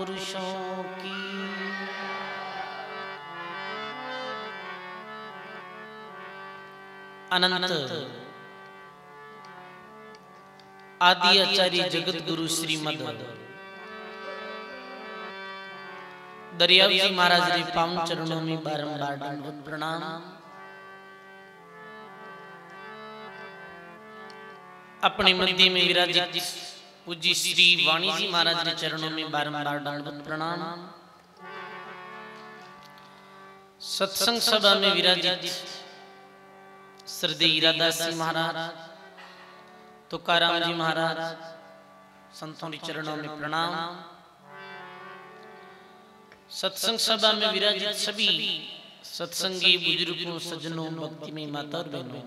महापुरुषों की। अनंत आदि आचार्य जगत गुरु श्रीमद दरियाव जी महाराज के पावन चरणों में बारंबार दंडवत प्रणाम। अपने मध्य में विराजित पूज्य श्री वाणी जी महाराज के चरणों में बारंबार दंडवत प्रणाम। सत्संग सभा में विराजित श्रद्धेय राधादास जी महाराज, तुकाराम जी महाराज, संतों के चरणों में प्रणाम। सत्संग सभा में विराजित सभी सत्संगी बुजुर्गों, सज्जनों, भक्ति में माता और बहनों,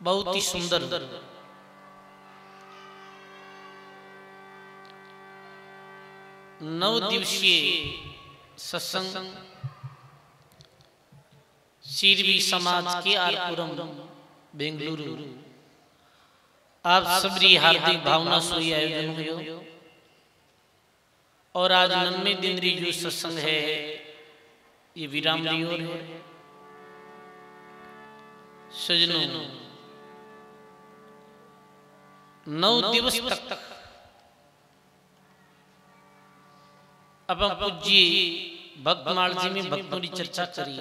बहुत ही सुंदर 9 दिवसीय सत्संग सीरवी समाज के आरपुरम बेंगलुरु आप सबरी हार्दिक भावना से आयोजन हुयो और आज 90 दिन री जो सत्संग है ये विराम री ओर है। सजनों 9 दिवस तक अब पूज्य भक्तमाल जी में भक्तों की चर्चा करी,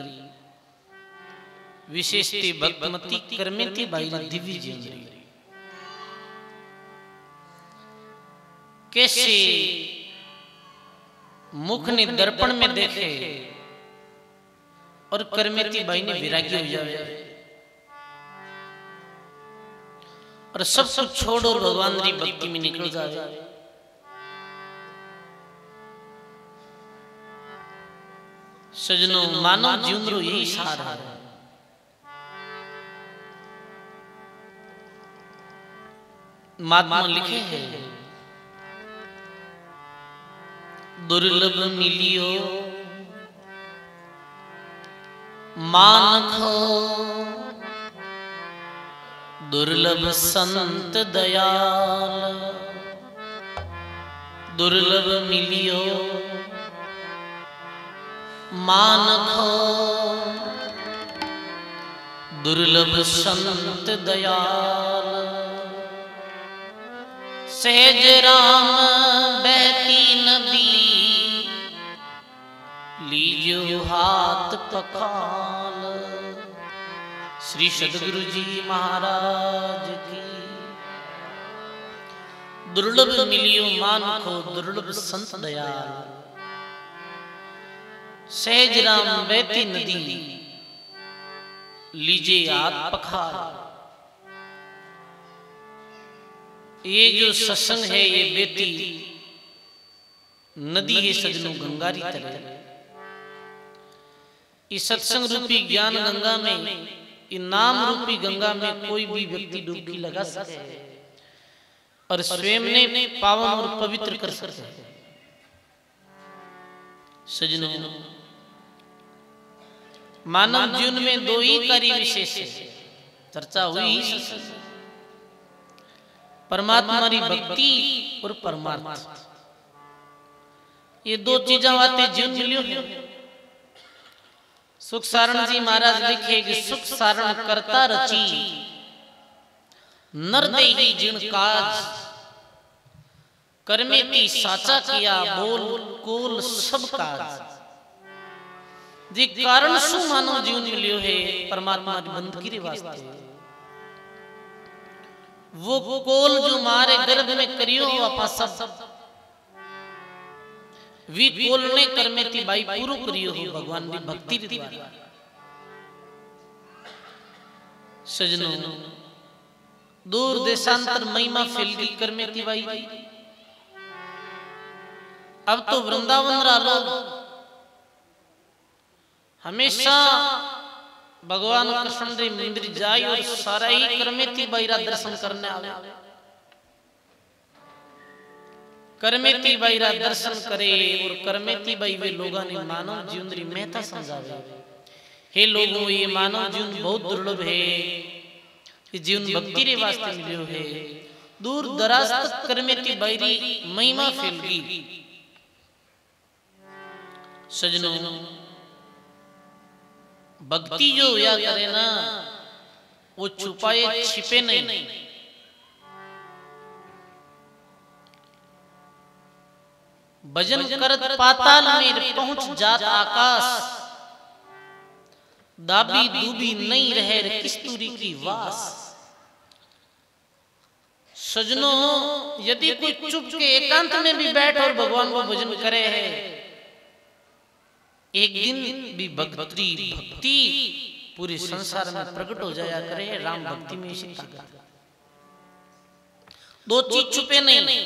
विशेषते भक्तमती करमेती बाई दिव्य जीवन कैसे मुख ने दर्पण में देखे और करमेती बाई ने विरागी हो जाए और सब कुछ छोड़ और भगवान की भक्ति में निकल जाए। सजनों मानव जीवन रो यही सार है। महात्मा लिखे हैं दुर्लभ मिलियो मानखो, दुर्लभ संत दयाल, दुर्लभ मिलियो मानखो, दुर्लभ संत दयाल। सहज राम बहती नदी लीजो हाथ पखाल। श्री सदगुरु जी महाराज की। दुर्लभ मिलियो मानखो, दुर्लभ संत दयाल। सहज राम बहती नदी लीजे हाथ पखाल। ये जो सत्संग है ये बेटी नदी है सजनों, गंगारी तरह। इस सत्संग रूपी ज्ञान गंगा में, नाम रूपी गंगा में कोई भी व्यक्ति डुबकी लगा सके और स्वयं ने पावन और पवित्र कर सके। सजनों मानव जीवन में 2 ही कार्य विशेष है, चर्चा हुई परमात्मा की भक्ति और परमार्थ। ये 2 चीजें आते जीवन मिलियो है। सुख सारण जी महाराज लिखे कि सुख सारण करता रची नर देही जिन काज, करमेती साचा किया बोल कोल सब काज। जी कारण सु मानव जीवन मिलियो है परमात्मा की बंदगी रे वास्ते। वो कोल जो मारे गर्भ में करियो आपा सब वी कोल ने करमेती बाई पूरो करियो हो भगवान की भक्ति रे द्वारा। सजनों दूर देशांतर महिमा फैल गई करमेती बाई। अब तो वृंदावन रालो हमेशा भगवान कृष्ण रे मंदिर जाई और सारा ही करमेती बाई रा दर्शन करने आवे। करमेती बाई रा दर्शन करे और करमेती बाई वे लोगों ने मानव जीवन री महत्ता समझावे। हे लोगों ये मानव जीवन बहुत दुर्लभ है, ये जीवन भक्ति रे वास्ते मिलियो है। दूर दराज तक करमेती बैरी महिमा फैलगी। सजनों, भक्ति जो हुआ करे ना, वो छुपाए छिपे नहीं। भजन करत पाताल में पहुंच जात आकाश, दाबी दूबी नहीं रहे किस्तूरी की वास। सजनों, यदि कोई चुप के एकांत में भी बैठ और भगवान को भजन करे है, एक दिन भी भक्ति पूरे संसार में प्रकट हो जाया करे। राम भक्ति में इसी ताकत। दो चीज छुपे नहीं,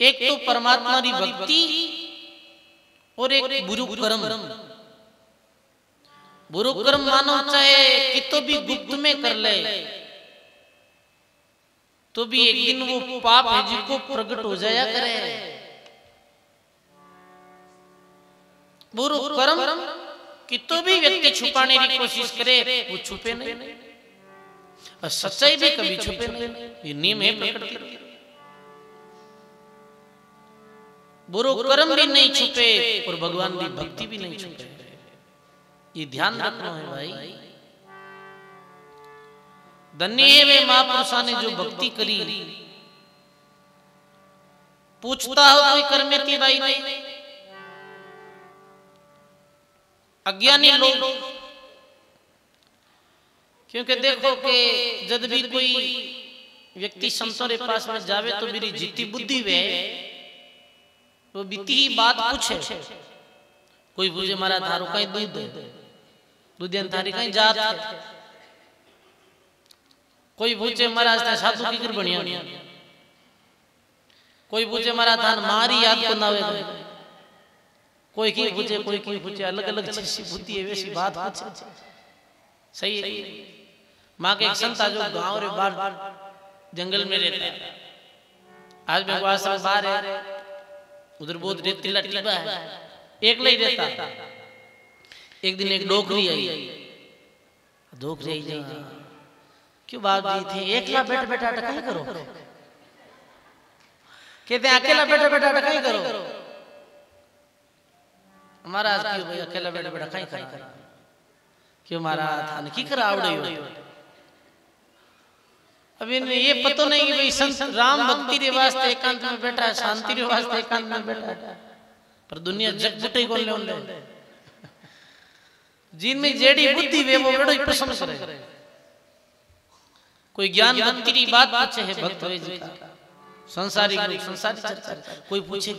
एक तो परमात्मा की भक्ति और एक बुरु कर्म। बुरु कर्म मानो चाहे कि तो भी गुप्त में कर ले, तो भी एक दिन वो पाप है जिसको प्रकट हो जाया करे। बुरु कर्म कि तो भी व्यक्ति छुपाने की कोशिश करे, वो छुपे नहीं। और सच्चाई भी कभी छुपे नहीं, ये नियम है प्रकृति। बुरु कर्म भी नहीं छुपे और भगवान की भक्ति भी नहीं छुपे। ये ध्यान रखना है भाई। धन्य है वे महापुरुषों ने जो भक्ति करी। पूछता हो कोई करमेती भाई नहीं, अज्ञानी लोग। क्योंकि देखो कि जब भी कोई व्यक्ति संतों के पास में जावे तो मेरी जितनी बुद्धि वे वो बीती ही बात पूछे। कोई पूछे मारा थारो कहीं दूध थारी कहीं जात है। कोई पूछे महाराज ने साधु की बढ़िया। कोई पूछे महाराज थान मारी याद को ना वे। कोई की पूछे अलग अलग जैसी बुद्धि है वैसी बात पूछे। सही है। माँ के एक संत जो गांव रे बाहर जंगल में रहता है। आज मेरे पास बाहर है, उधर बहुत रेतीला टिब्बा है, एक नहीं रहता। एक दिन एक डोकरी आई। क्यों बाबू जी थे एकला बैठा बैठा अटकाई करो। कहते अकेला बैठा बैठा अटकाई करो। महाराज क्यों भाई अकेला बैठा बैठा कहीं करा। क्यों महाराज थाने की करा आवड़े हो। अब इन्हें ये पता नहीं कि भाई संत राम भक्ति के वास्ते एकांत में बैठा है, शांति के वास्ते एकांत में बैठा है। पर दुनिया जग बुटे को ले जिनमें जेडी बुद्धि वे वो बड़ो ही पसंद करे। कोई ज्ञान भक्ति की बात पूछे है भक्त वे जी का संसारिक लोग संसारी चर्चा। कोई पूछे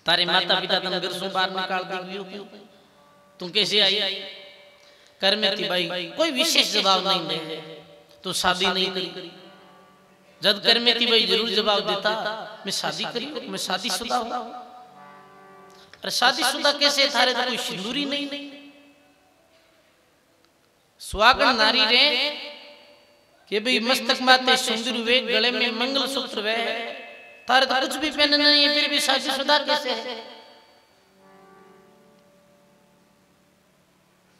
तारे माता पिता तन घर से बाहर निकाल दी तुम कैसे आई। कर में थी भाई कोई विशेष जवाब नहीं है। तो शादी नहीं करी। जब कर में थी भाई जरूर जवाब देता मैं शादी करी, मैं शादीशुदा हूं। अरे शादीशुदा कैसे थारे तो कोई सिंदूरी नहीं। सुहागन नारी रे कि भाई मस्तक माते सिंदूर वे, गले में मंगलसूत्र वे, तारे तो कुछ भी पहने नहीं है फिर भी शादीशुदा कैसे है।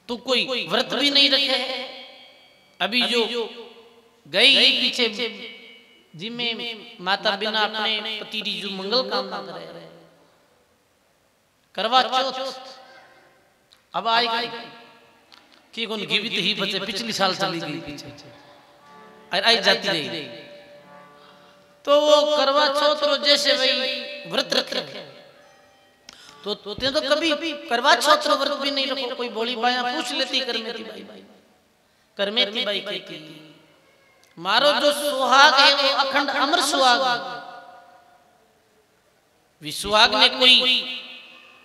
तो कोई व्रत भी नहीं रखे। अभी जो गई पीछे जिनमें माता बिना अपने पति की जो मंगल कामना करे करवा चौथ अब आएगा कि कौन जीवित ही बचे पिछली साल चली गई पीछे आई जाती रही। तो वो करवा चौथ रो जैसे भाई व्रत रखे तो कभी करवा चौथ रो व्रत भी नहीं रखो। कोई बोली बाया पूछ लेती करमेती बाई कहती मारो जो सुहाग है वो अखंड अमर सुहाग। विसुहाग में कोई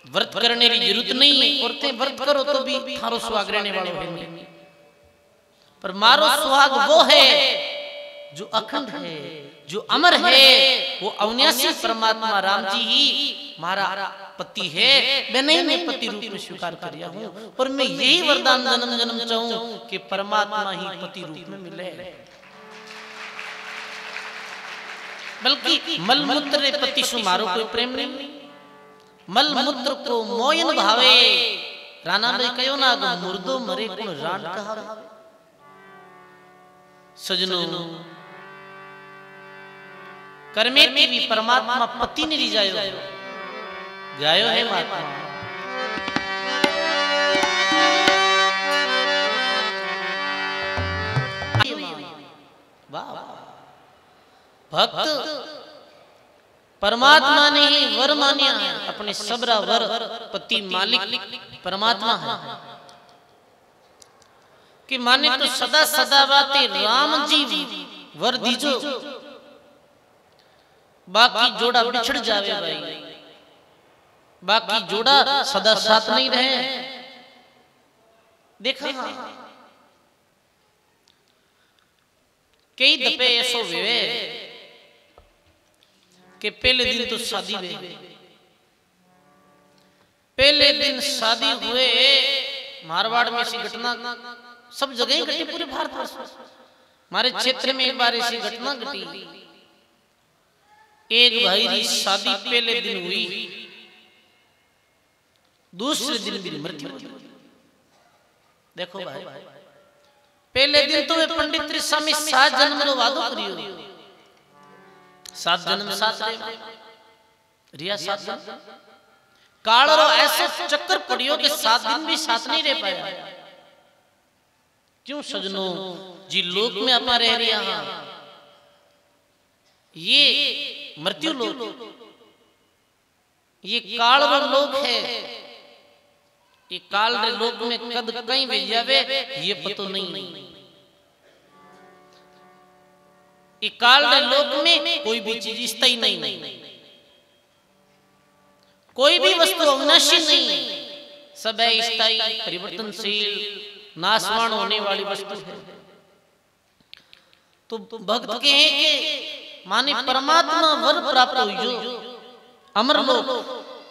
व्रत करने की जरूरत नहीं है। औरतें व्रत करो तो भी थारो सुहाग रहने वालों है। पर मारो सुहाग वो है जो अखंड है, जो अमर है। वो अविनाशी परमात्मा राम जी ही मारा पति है। मैं पति रूप में स्वीकार कर लिया हूँ और मैं यही वरदान जन्म जन्म चाहूं कि परमात्मा ही पति रूप में मिले। बल्कि मलमूत्र पति सु मारो कोई प्रेम नहीं। मलमूत्र को मोयन भावे राणा भाई कहो ना मुर्दो मरे को रान कहावे। सजनों कर्मे भी परमात्मा पति ने रिजायो गायो है महात्मा। वाह भक्त परमात्मा ने ही वर मानिया है, अपने सबरा वर पति मालिक परमात्मा है कि माने तो सदा सदा बाते राम जी वर दीजो, बाकी जोड़ा बिछड़ जावे भाई, बाकी जोड़ा सदा साथ नहीं रहे। देखा कई दफे ऐसो हुए कि पहले दिन तो शादी हुए, पहले दिन शादी हुए, मारवाड़ में ऐसी घटना सब जगह ही घटी, पूरे भारतवर्ष में। हमारे क्षेत्र में एक बार ऐसी घटना घटी, एक भाई की शादी पहले दिन हुई, दूसरे दिन भी मृत्यु हुई। देखो भाई पहले दिन तो वे पंडित त्रिस्वामी 7 जन्म रो वादो करियो, 7 जन्म साथ रहे रिया 7 जन्म काल रो ऐसे चक्कर पड़ियो कि 7 दिन भी साथ नहीं रह पाया। क्यों सजनों जी लोक में अपना रह रिया, ये मृत्यु लोक, ये काल रो लोक है, ये काल रे लोक में कद कहीं भी जावे ये पतो नहीं। ये काल रे लोक में कोई भी चीज स्थायी नहीं, कोई भी वस्तु अविनाशी नहीं, सब है स्थायी परिवर्तनशील नाशवान होने वाली वस्तु है। तो भक्त कहे कि माने परमात्मा वर प्राप्त हुई अमर लोक,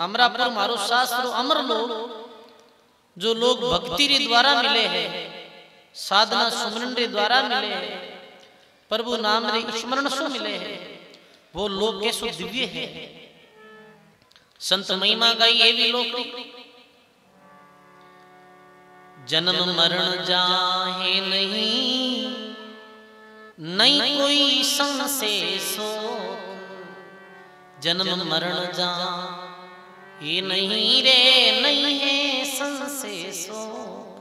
अमरापुर मारो शास्त्र अमर लोक, जो लोग भक्ति रे द्वारा मिले हैं, साधना सुमरन रे द्वारा मिले हैं, प्रभु नाम रे स्मरण से मिले हैं, वो लोग कैसो दिव्य है। संत महिमा गाई ये भी लोग, जन्म मरण जाहे नहीं, नहीं कोई संग से शोक, जन्म मरण जा ये नहीं रे नहीं है संग से शोक।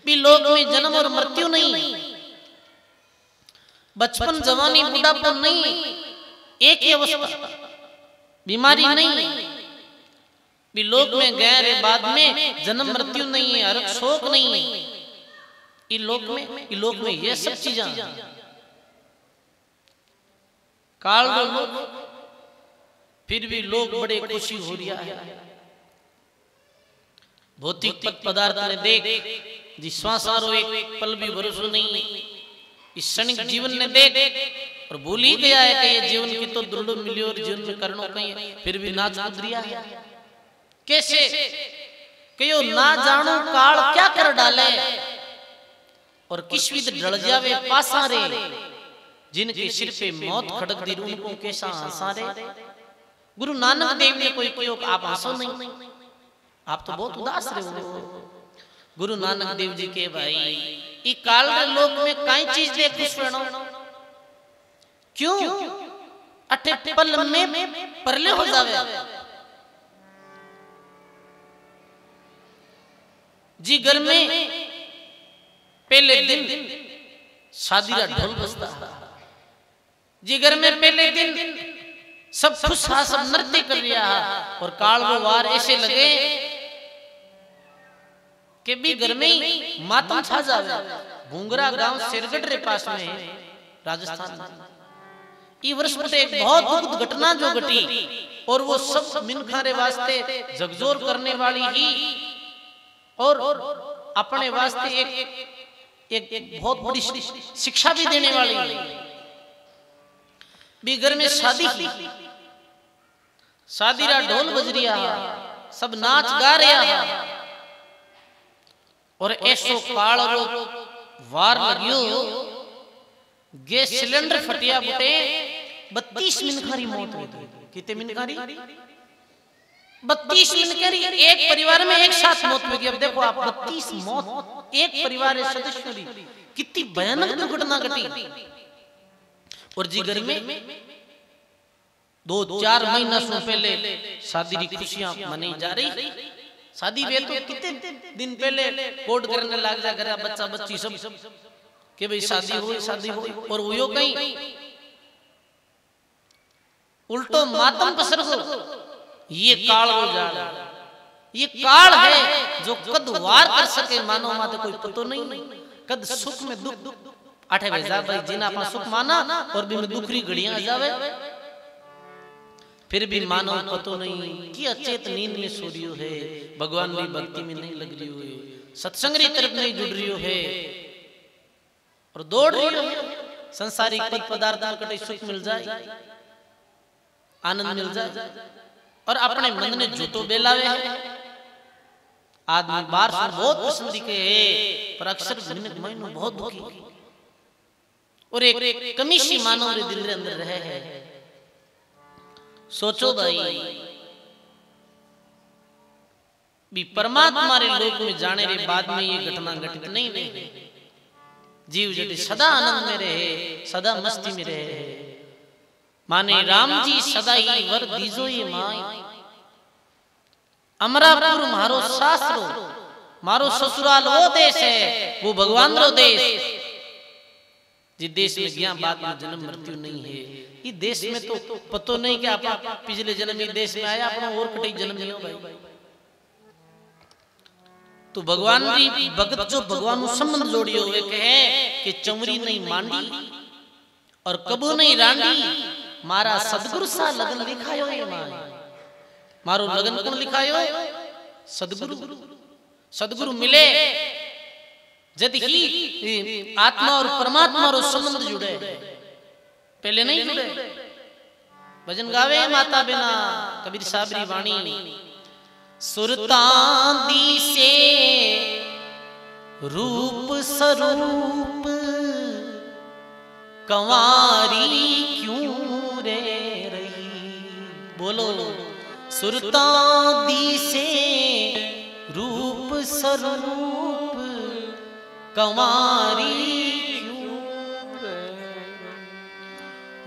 भी लोक में जन्म और मृत्यु नहीं, बचपन जवानी बुढ़ापा नहीं, एक ही अवस्था, बीमारी नहीं। भी लोक में गए रे बाद में जन्म मृत्यु नहीं है, हर शोक नहीं है। इस लोक में ये सब चीजें काल लोग, फिर भी लोग बड़े खुशी हो रहा है। भौतिक पदार्थ ने देख जी श्वासारो एक पल भी भरोसा नहीं, इस क्षणिक जीवन ने देख और भूल ही गया है कि ये जीवन की तो दुर्लभ मिली और जीवन में करनो कहीं, फिर भी नाच कूद रिया है। कैसे कि यो ना जानो काल क्या कर डाले और किस विध ढल जावे पासा रे, जिनके सिर पे मौत खड़क दी उनको कैसा हंसा रे। गुरु नानक देव ने कोई कहो आप हंसो नहीं, आप तो बहुत उदास रहे हो। गुरु नानक देव जी के भाई ई काल रे लोक में काई चीज देख खुश रहनो, क्यों अठे पल में परले हो जावे। जी घर में पहले दिन शादी का ढोल बजता, जी घर में पहले दिन सब खुश हा, सब नृत्य कर रहा है, और काल वो वार ऐसे लगे कि भी घर में ही मातम छा जावे। भूंगरा गांव सिरगढ़ रे पास में राजस्थान में ई वर्ष में एक बहुत दुखद घटना जो घटी, और वो सब मिनखा रे वास्ते झकझोर करने वाली ही और अपने वास्ते एक बहुत बड़ी शिक्षा भी देने वाली भी। घर में शादी की, शादी रा ढोल बज रिया है, सब नाच गा रहा है, और ऐसो काल रो वार लगियो, गैस सिलेंडर फटिया बुटे 32 मिनखारी मौत हुई। कितने मिनखारी? 32 मिनखारी एक परिवार में एक साथ मौत हो गई। अब देखो आप 32 मौत एक परिवार सदस्य की कितनी भयानक दुर्घटना घटी। और जिगर में 2-4 महीना से पहले शादी की खुशियां मनाई जा रही। शादी वे तो कितने दिन पहले कोड करने लग जा घर बच्चा बच्ची सब कि भाई शादी हो और वो कहीं उल्टो मातम पसर हो। ये काल हो जा, ये काल है जो कद वार कर सके मानव माते कोई पतो नहीं। कद सुख में दुख आठे भेजा भाई जिना अपना सुख माना और भी में दुखरी घड़ियां आ जावे फिर भी मानव पतो नहीं कि अचेत नींद में सो रियो है, भगवान की भक्ति में नहीं लग रही है, सत्संग की तरफ नहीं जुड़ रही है और दौड़ रही है। संसारिक पद पदार्थ में कटे सुख मिल जाए, आनंद मिल जाए और अपने मन ने झूठो बेलावे है। आदमी बार से बहुत पसंद के है पर अक्सर महीनों बहुत दुखी और एक कमी सी मानव रे दिल रे अंदर रहे है। सोचो भाई भी परमात्मा रे लोक में जाने रे बाद में ये घटना घटित नहीं रहे। जीव जटे सदा आनंद में रहे, सदा मस्ती में रहे। माने राम जी सदा ही वर दीजो ये माई। अमरापुर मारो शास्त्रो, मारो ससुराल वो देश है, वो भगवान रो देश। जिस देश में ज्ञान बाद में जन्म मृत्यु नहीं है। ये देश में तो पतो नहीं कि आप पिछले जन्म में देश में आया अपना और कटे जन्म नहीं हो भाई। तो भगवान जी भगत जो भगवान नु संबंध जोड़ियो हुए कहे कि चमरी नहीं मांडी और कबू नहीं रांडी, मारा सदगुरु सा लगन लिखायो ये मां। मारो लगन कौन लिखायो? सदगुरु। सदगुरु मिले जद ही आत्मा और परमात्मा रो संबंध जुड़े, पहले नहीं जुड़े। भजन गावे माता बिना कबीर साबरी वाणी। सुरतांदी से रूप स्वरूप कंवारी क्यों रे रही। बोलो सुरतांदी से रूप स्वरूप कंवारी क्यों रे।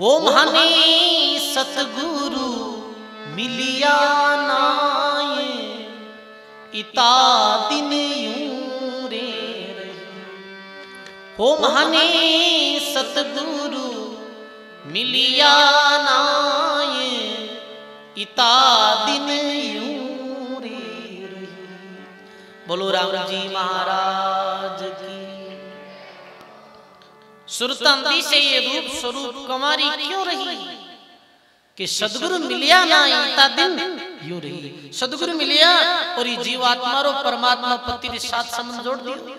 ओ महाने सतगुरु मिलिया नाय इता दिन यूं रे रही। ओ महाने सतगुरु मिलिया नाय इता दिन यूं रे रही। बोलो राम जी महाराज की। सुरतांदी से ये रूप स्वरूप कंवारी क्यों रही कि सदगुरु मिलिया ना इता दिन यूं रही। सदगुरु मिलिया और ये जीवात्मा रो परमात्मा पति के साथ संबंध जोड़ दियो।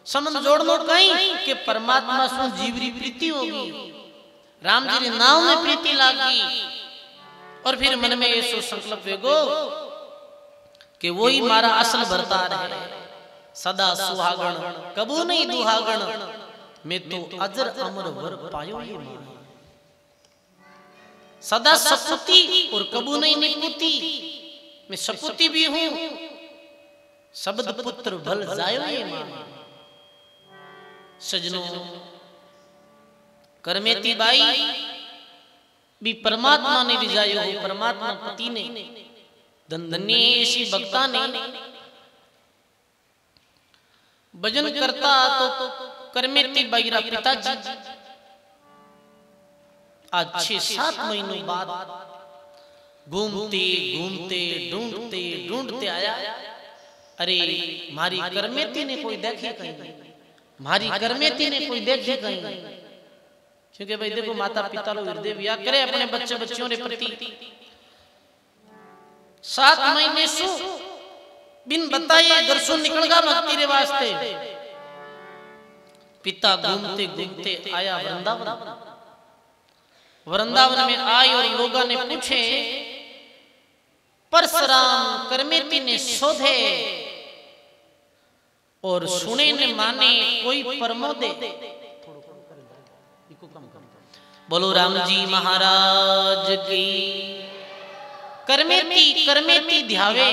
संबंध जोड़नो कहीं कि परमात्मा से जीवरी प्रीति होगी, राम जी के नाम में प्रीति लागी और फिर मन में ऐसो संकल्प वेगो कि वही मारा असल भरतार है। सदा सुहागण कबू नहीं दुहागण, मैं तो अजर अमर वर पायो ये मां। सदा सपुती और कबू नहीं निपुती, मैं सपुती भी हूं, शब्द पुत्र भल जायो ये मां। सजनों करमेती बाई भी परमात्मा ने रिजायो हो, परमात्मा पति ने धन्य ऐसी भक्ता ने भजन करता तो करमेती बाईरा पिताजी आज 6-7 महीनों बाद घूमते घूमते ढूंढते ढूंढते आया। अरे मारी करमेती ने कोई देखे कहीं, मारी करमेती ने कोई देखे कहीं। क्योंकि भाई देखो माता पिता लोग हृदय विवाह करे अपने बच्चे बच्चियों के प्रति। 7 महीने सु बिन बताए दर्शन निकल गया भक्ति रे वास्ते। पिता घूमते घूमते आया वृंदावन। वृंदावन में आए और लोगों ने पूछे, परशुराम करमेती ने शोधे और सुने ने माने कोई परमोदे। बोलो राम जी महाराज की। करमेती करमेती ध्यावे,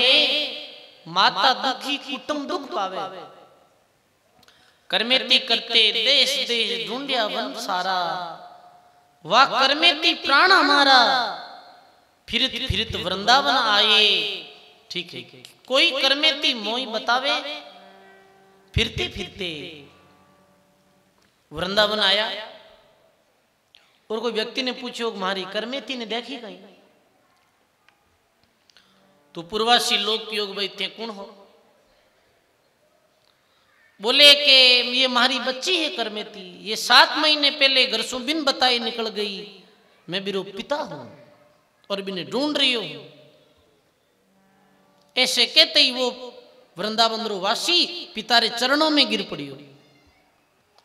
माता दुखी कुटुंब दुख पावे। करमेती करते देश देश ढूंढिया वन सारा, वाह करमेती प्राण हमारा, फिरत फिरत वृंदावन आए। ठीक है, कोई करमेती मोई बतावे, फिरते फिरते वृंदावन आया। और कोई व्यक्ति ने पूछो तुम्हारी करमेती ने देखी कहीं? तो पूर्वासी लोग की योग भाई ते कौन हो? बोले कि ये हमारी बच्ची है करमेती, ये 7 महीने पहले घर से बिन बताए निकल गई, मैं बिरो पिता हूं और बिने ढूंढ रही हूं। ऐसे कहते ही वो वृंदावन वासी पिता रे चरणों में गिर पड़ी हो।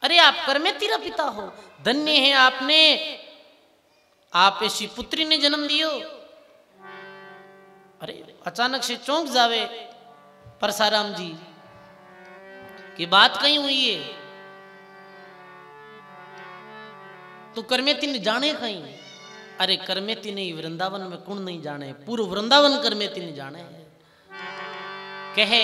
अरे आप करमेती रा पिता हो, धन्य है आपने, आप ऐसी पुत्री ने जन्म दियो। अरे अचानक से चौंक जावे परसाराम जी कि बात कहीं हुई है। तो करमेती ने जाने कहीं? अरे करमेती ने वृंदावन में कौन नहीं जाने, पूर्व वृंदावन करमेती ने जाने है। कहे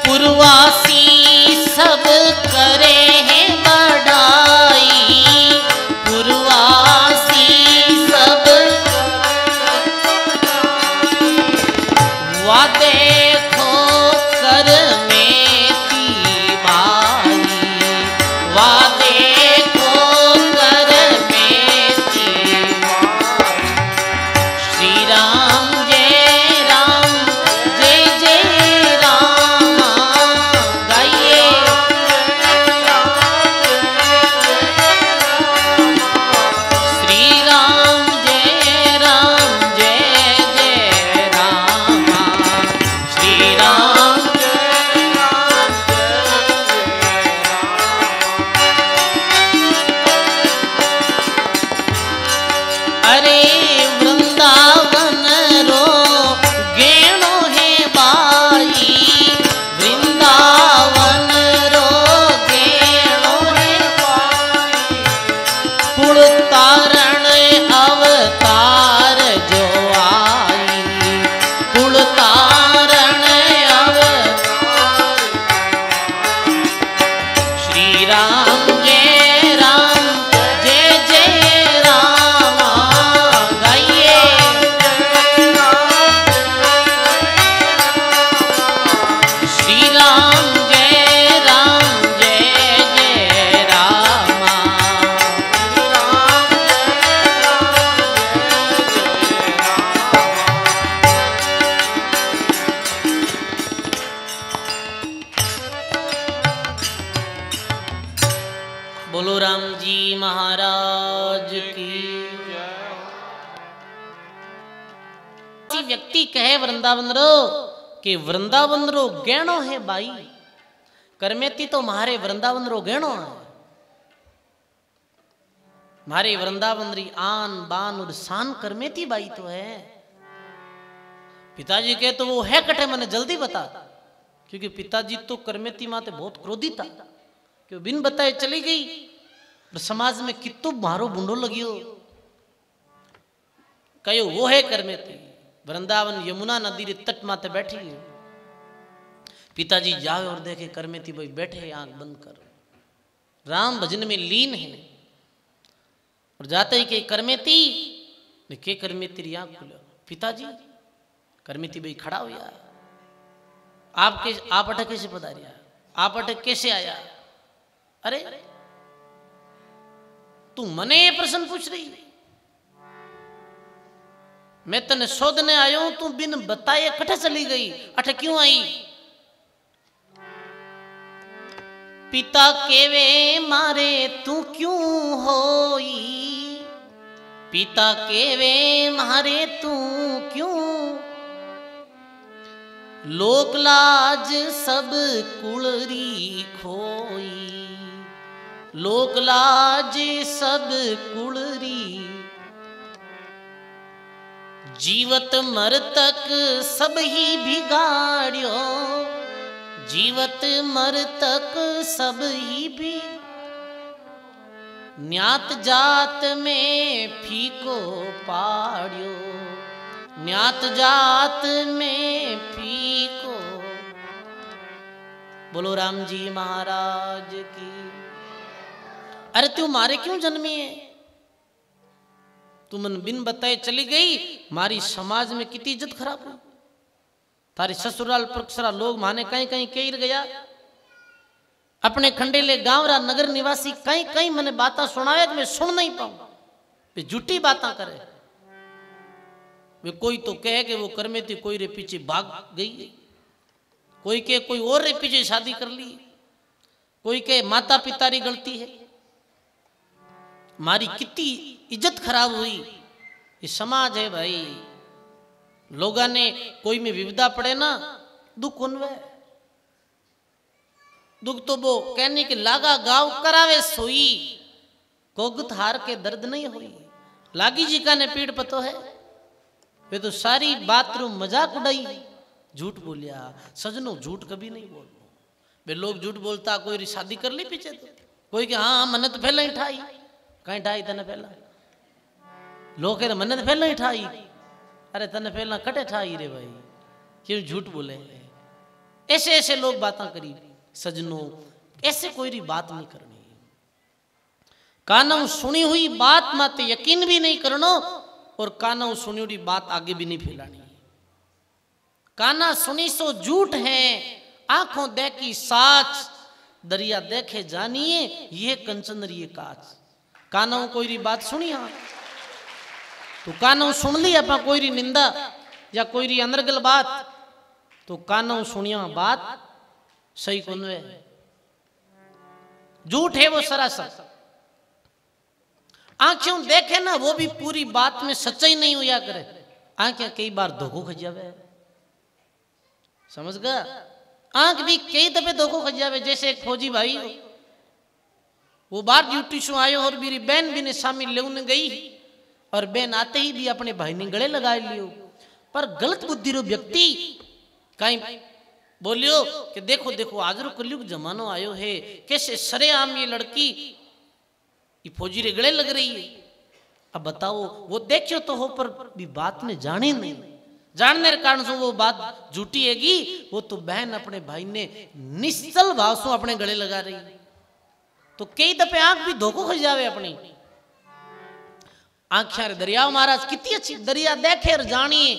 पूर्वासी सब करे हैं बड़ाई, पूर्वासी सब वा देखो करमेती बाई, वा देखो करमेती बाई। श्री राम जय राम जय जय राम गाइए। श्री राम जय जय राम, श्री राम जय अरे वृंदावन रो गेणो है बाई, वृंदावन रो गेणो है बाई। कुल तारण अवतार जो आई, कुल तारण अवतार। श्री राम जय जय राम गाइए। श्री राम जय जय राम। बोलो राम जी महाराज की। व्यक्ति कहे वृंदावन रो कि वृंदावन रो गहनो है बाई, करमेती तो मारे वृंदावन रो गहनो है। मारे वृंदावन री आन बान और शान करमेती बाई तो है। पिताजी के तो वो है कटे, मैंने जल्दी बता, क्योंकि पिताजी तो करमेती माते बहुत क्रोधी था कि बिन बताए चली गई और समाज में कितो मारो बुंडो लगियो। कहो वो है करमेती, वृंदावन यमुना नदी रे तट माते बैठी है। पिताजी जावे और देखे करमेती भाई बैठे आंख बंद कर, राम भजन में लीन है। और जाते ही के करमेती ने के करमेती री आंख खुलो। पिताजी करमेती भाई खड़ा हो यार, आप अटक कैसे पधारिया, आप अटक कैसे आया? अरे तू मने ये प्रश्न पूछ रही, मैं तने शोधने आयो हूं, तू बिन बताए कटे चली गई, अठ क्यों आई? पिता केवे मारे तू क्यों होई, पिता केवे मारे तू क्यों, लोक लाज सब कुलरी खोई, लोक लाज सब कुलरी, जीवत मरतक सब ही बिगाड़ियो, जीवत मर तक सब ही भी, न्यात जात में फीको पाड़ियो, न्यात जात में फीको। बोलो राम जी महाराज की। अरे तू मारे क्यों जन्मी है? तू मन बिन बताए चली गई, मारी समाज में कितनी इज्जत खराब हुई। थारी ससुराल परसरा लोग माने कहीं कहीं कह गया, अपने खंडेले गांवरा नगर निवासी कहीं कहीं मैंने बातें सुनावे मैं सुन नहीं पाऊं, वे झूठी बातें करे। वे कोई तो कहे कि वो कर में थी, कोई रे पीछे भाग गई, कोई के कोई और रे पीछे शादी कर ली, कोई के माता पिता री गलती है। मारी कितनी इज्जत खराब हुई। ये समाज है भाई, लोगा ने कोई में विविधा पड़े ना दुख उनवे, दुख तो वो कहने के लागा गाँव करावे सोई, कोगत हार के दर्द नहीं हुई। लागी जी का ने पीड़ पतो है, वे तो सारी बात रू मजाक उड़ाई, झूठ बोलिया। सजनो झूठ कभी नहीं बोलना। वे लोग झूठ बोलता, कोई शादी कर ली पीछे तो कोई के हाँ मन्नत तो पहला ही ठाई, कहीं ठाई तने पहला, लोग कह मन्नत पहला ही ठाई। अरे तने पहला कटे ठाई रे भाई, क्यों झूठ बोले? ऐसे ऐसे लोग बातें करी। सजनों ऐसे कोई री बात नहीं करनी। कानों सुनी हुई बात माते यकीन भी नहीं करनो, और कानों सुनी हुई बात आगे भी नहीं फैलानी। काना सुनी सो झूठ है, आंखों देखी साच, दरिया देखे जानिए ये कंचन री काच। कानों कोई री बात सुनी, हाँ तो कानों सुन ली अपना कोई री निंदा या कोई री अनर्गल बात, तो कानों सुनिया बात सही कौन है, झूठ है वो सरासर। आंखें देखे ना वो भी पूरी बात में सच्चाई नहीं हुआ करे। आंखें कई बार धोखो खा जावे, समझ गया? आंख भी कई दफे धोखो खा जावे। जैसे एक फौजी भाई, वो बाहर ड्यूटी से आयो और मेरी बहन भी ने शामिल लेने गई, और बहन आते ही भी अपने भाई ने गले लगा लियो। पर गलत बुद्धि रो व्यक्ति कहीं बोलियो कि देखो देखो आज रो कलयुग जमानो आयो है, कैसे सरेआम ये लड़की ये फौजी रे गले लग रही है। अब बताओ, वो देखियो तो हो पर भी बात ने जाने नहीं, जानने के कारण से वो बात झूठी हैगी। वो तो बहन अपने भाई ने निश्चल भाव से अपने गले लगा रही, तो कई दफे आंख भी धोखो खा जावे अपनी। आंखें दरिया महाराज कितनी अच्छी, दरिया देखे और जानिए,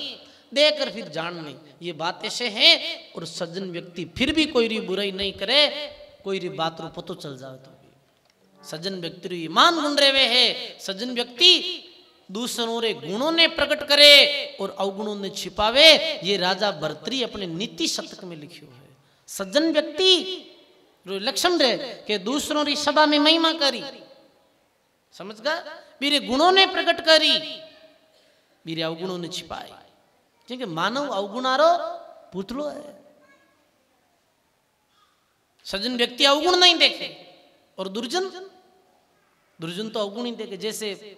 देखकर फिर जानने, ये बात ऐसे है। और सज्जन व्यक्ति फिर भी कोई री बुराई नहीं करे, कोई री बात रो पतो चल जाए तो सज्जन व्यक्ति रो ईमान गुण रेवे है। सज्जन व्यक्ति दूसरों रे गुणों ने प्रकट करे और अवगुणों ने छिपावे। ये राजा भर्तृहरि अपने नीति शतक में लिखियो है। सज्जन व्यक्ति रो लक्षण रे के दूसरों री सभा में महिमा करी, समझ गया? मेरे गुणों ने प्रकट करी, मेरे अवगुणों ने छिपाए, क्योंकि मानव अवगुणारो पुतलो है। सज्जन व्यक्ति अवगुण नहीं देखे, और दुर्जन दुर्जन तो अवगुण ही देखे। जैसे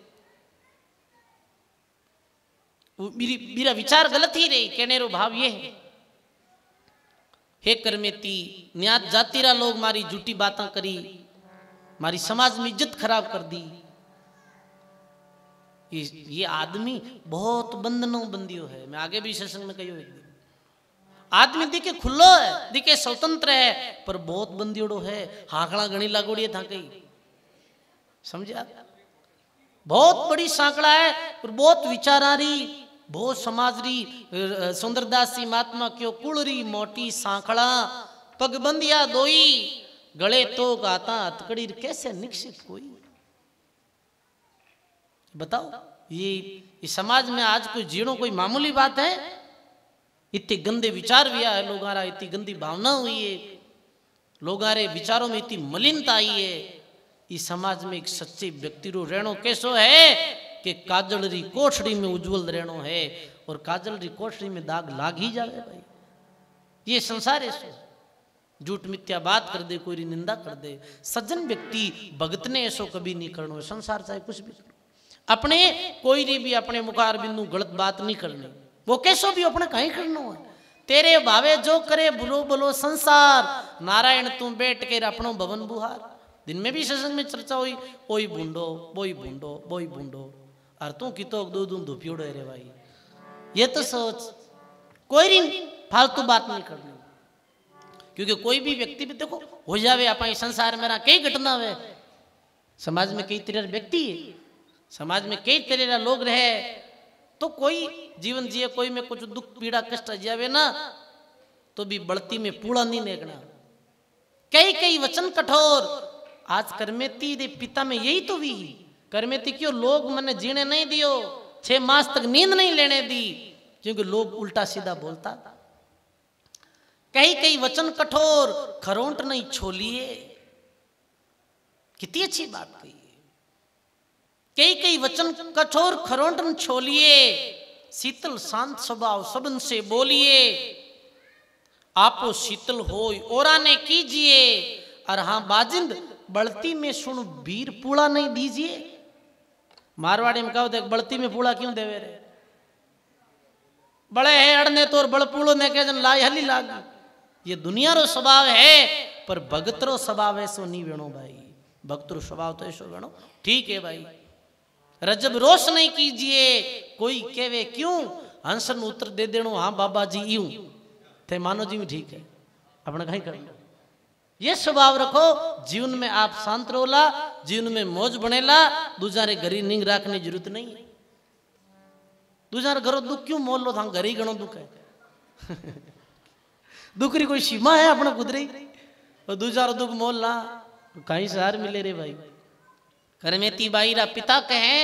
मेरा विचार गलत ही रही, कहने रो भाव ये है, हे कर्मेती न्यात जातिरा लोग मारी झूठी बातें करी, मारी समाज में इज्जत खराब कर दी। ये आदमी बहुत बंधनों बंदियों है। मैं आगे भी सत्संग में कही, एक दिन आदमी दिखे खुल्लो है, दिखे स्वतंत्र है, पर बहुत बंदियोड़ो है। हाकड़ा गणी लागोड़ी था कई, समझा? बहुत बड़ी सांकड़ा है, और बहुत विचारारी, बहुत समाजरी। सुंदरदास जी महात्मा क्यों कुड़री मोटी सांकड़ा, पगबंदिया दोई, गले तो गाता हथकड़ी, कैसे निश्चित कोई। बताओ, ये समाज में आज कोई जीणो कोई मामूली बात है? इतने गंदे विचार भी है लोगारा, इतनी गंदी भावना हुई है लोगारे, विचारों में इतनी मलिनता आई है। इस समाज में एक सच्चे व्यक्ति रो रहनो कैसो है कि काजल री कोठड़ी में उज्जवल रहनो है, और काजल री कोठड़ी में दाग लाग ही जावे भाई। ये संसार है, झूठ मिथ्या बात कर दे, कोई निंदा कर दे। सज्जन व्यक्ति भगत ने ऐसो कभी नहीं करनो। संसार चाहे कुछ भी करो, अपने कोई भी अपने मुखार बिंदु गलत बात नहीं करनी। वो कैसो भी अपने कहीं करना है, तेरे भावे जो करे बुलो बुलो संसार, नारायण तू बैठ के अपनो भवन बुहार। दिन में भी सत्संग में चर्चा हुई, ओई बूंडो बोई बूंडो बोई बूंडो, और तू की तो दूध धुपियोड़ो रे भाई। ये तो सोच, कोई फालतू बात नहीं करनी, क्योंकि कोई भी व्यक्ति भी देखो हो जावे अपने संसार में कई घटना हुए, समाज में कई तरह व्यक्ति है, समाज में कई तरह लोग रहे, तो कोई जीवन जिए, कोई में कुछ दुख पीड़ा कष्ट जावे ना, तो भी बढ़ती में पूरा नहीं नेगना। कई कई वचन कठोर, आज करमेती दे पिता में यही तो भी करमेती क्यों लोग मैंने जीने नहीं दियो, 6 मास तक नींद नहीं लेने दी, क्योंकि लोग उल्टा सीधा बोलता। कई कई वचन कठोर, खरोंट नहीं छोलिए, कितनी अच्छी बात कही। कई कई वचन कठोर, खरोंट न छोलिए, शीतल शांत स्वभाव सबन से बोलिए, आपो शीतल होय औरा ने कीजिए, और हाँ बाजिंद बड़ती में सुन बीर पूड़ा नहीं दीजिए। मारवाड़ी में कहो देख बड़ती में पूड़ा क्यों देवे रे, बड़े है अड़ने तो और बड़ पूड़ो ने कह जन लाई हली लाग। ये दुनिया रो स्वभाव है, पर भगत रो स्वभाव ऐसो नहीं वेणो भाई, भक्त रो स्वभाव तो ऐसो वेणो। ठीक है भाई, रजब रोष नहीं कीजिए, कोई कहवे क्यों, हंसन उत्तर दे देनो हाँ बाबा जी यूं थे, मानो जी ठीक है, अपना कहीं करना। ये स्वभाव रखो, जीवन में आप शांत रोला, जीवन में मौज बनेला, दूसरे घरी नींद रखने की जरूरत नहीं है। दूसरे घरों दुख क्यों मोल लो, था घर ही घणो दुख है। दुख री कोई सीमा है अपना कुदरी, और दूसरा दुख मोल ला कहीं सहार मिले रे भाई। करमेती बाई रा पिता कहे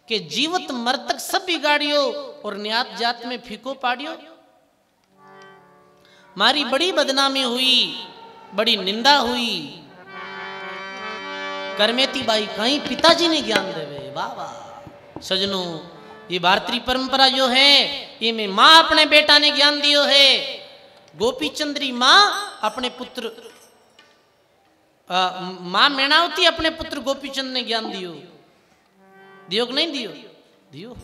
कि जीवत मरतक सब बिगाड़ियो, और न्यात जात में फीको पाड़ियो। मारी बड़ी बदनामी हुई, बड़ी निंदा हुई। करमेती बाई कहीं पिताजी ने ज्ञान देवे। वाह वाह सजनों, ये भारतीय परंपरा जो है, ये में माँ अपने बेटा ने ज्ञान दियो है। गोपी चंद्री माँ अपने पुत्र, माँ मेणावती अपने पुत्र गोपीचंद ने ज्ञान दियो, दियो कि नहीं दियो, दियो।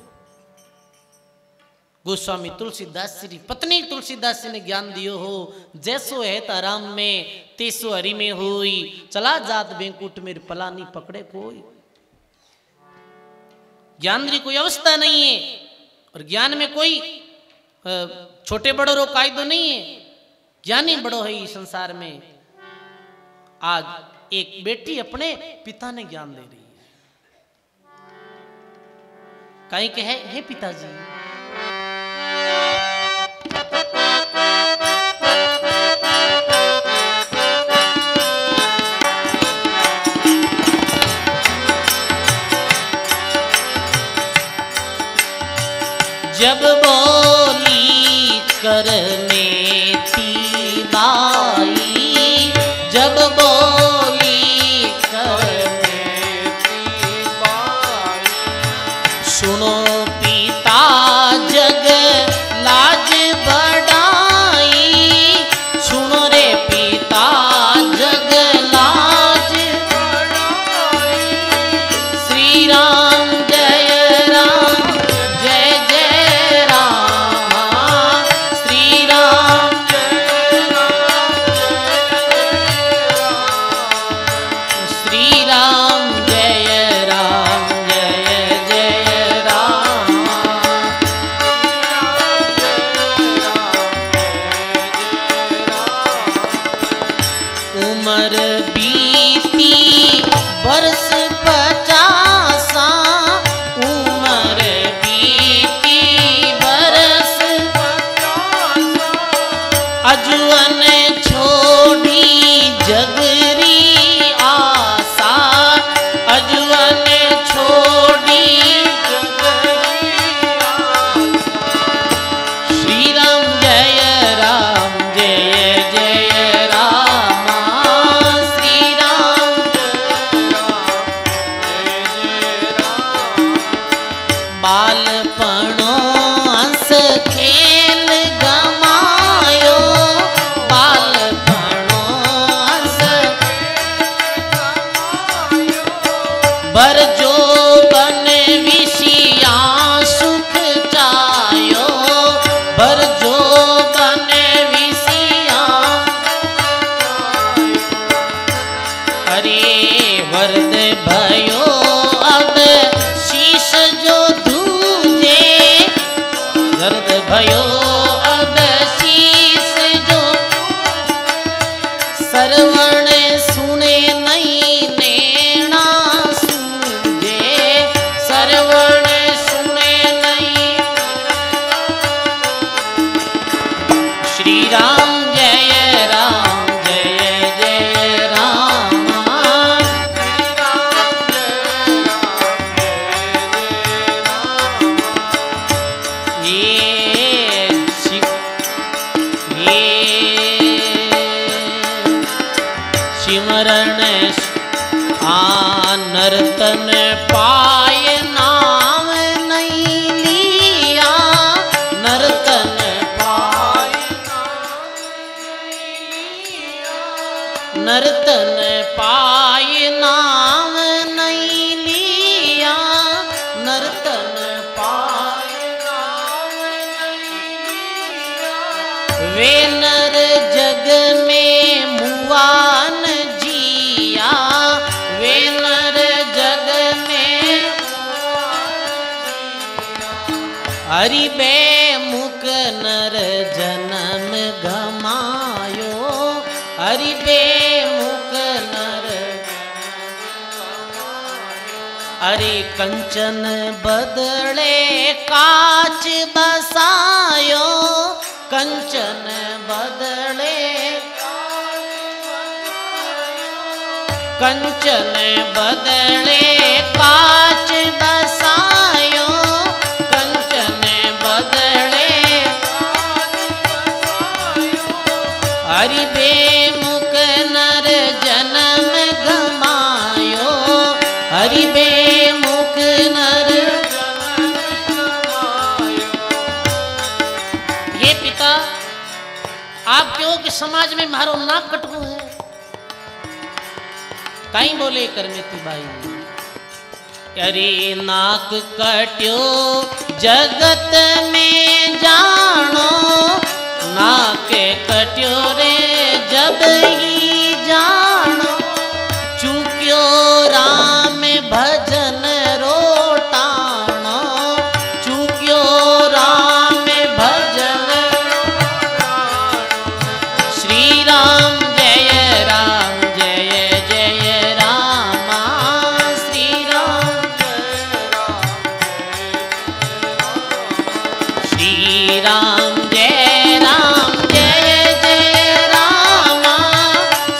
गोस्वामी तुलसीदास श्री पत्नी तुलसीदास ने ज्ञान दियो हो, जैसो है ताराम में तेसो हरि में होई, चला जात बेंकुट मेरे पलानी पकड़े कोई। ज्ञान की कोई अवस्था नहीं है, और ज्ञान में कोई छोटे बड़ों रो कायदो नहीं है। ज्ञानी बड़ो है इस संसार में। आज एक बेटी अपने पिता ने ज्ञान दे रही है, कहीं कहे हे पिताजी, जब बोली करमेती बाई, जब बोली करमेती बाई, सुनो पिता जग लाज बढ़ाई, सुनो रे पिता जग लाज बढ़ाई। श्री राम जय राम जय जय राम, श्री राम जय राम जय राम, श्री राम जय राम जय जय राम, उमर बीती बरस 50, उमर बीती बरस 50, अजवन छोड़ी जगरी आशा, अजवन छोड़ी जगरी आशा। श्री राम जय राम जय जय राम, श्री राम जय राम जय जय राम। बालपणो हंस खेल गमायो, बालपणो हंस खेल गमायो, बर जो बन विषिया सुख चायो, बर जो बन भयो अब शीस जो सरवण सुने नहीं नैना सूझे सरवण सुने नहीं। श्री राम जय राम जय जय राम श्री राम जय राम जय जय राम। सिमरण नर्तन पाय नाम नहीं लिया नर्तन पाय नर्तन पाय नाम नहीं लिया नर्तन पाय नाम नहीं लिया। वे नर जग में मुआन जिया वे नर जग में हरि बेमुख नर जन्म गमायो हरि बेमुख नर अरे कंचन बदले काच बसायो कंचन बदले कंचन बदले काच बसायो कंचन बदले हरि बेमुख नर जन्म गमायो हरि बेमुख नर ये पिता आप क्यों कि समाज में मारो नाक कटकू है कहीं बोले करमेती बाई। अरे नाक कट्यो जगत में जानो नाक कट्यो रे जब ही जानो चूक्यो राम भजन रोटानो चूक्यो राम भजन श्री राम जय राम जय जय राम श्री राम जय राम श्री राम जय राम जय जय राम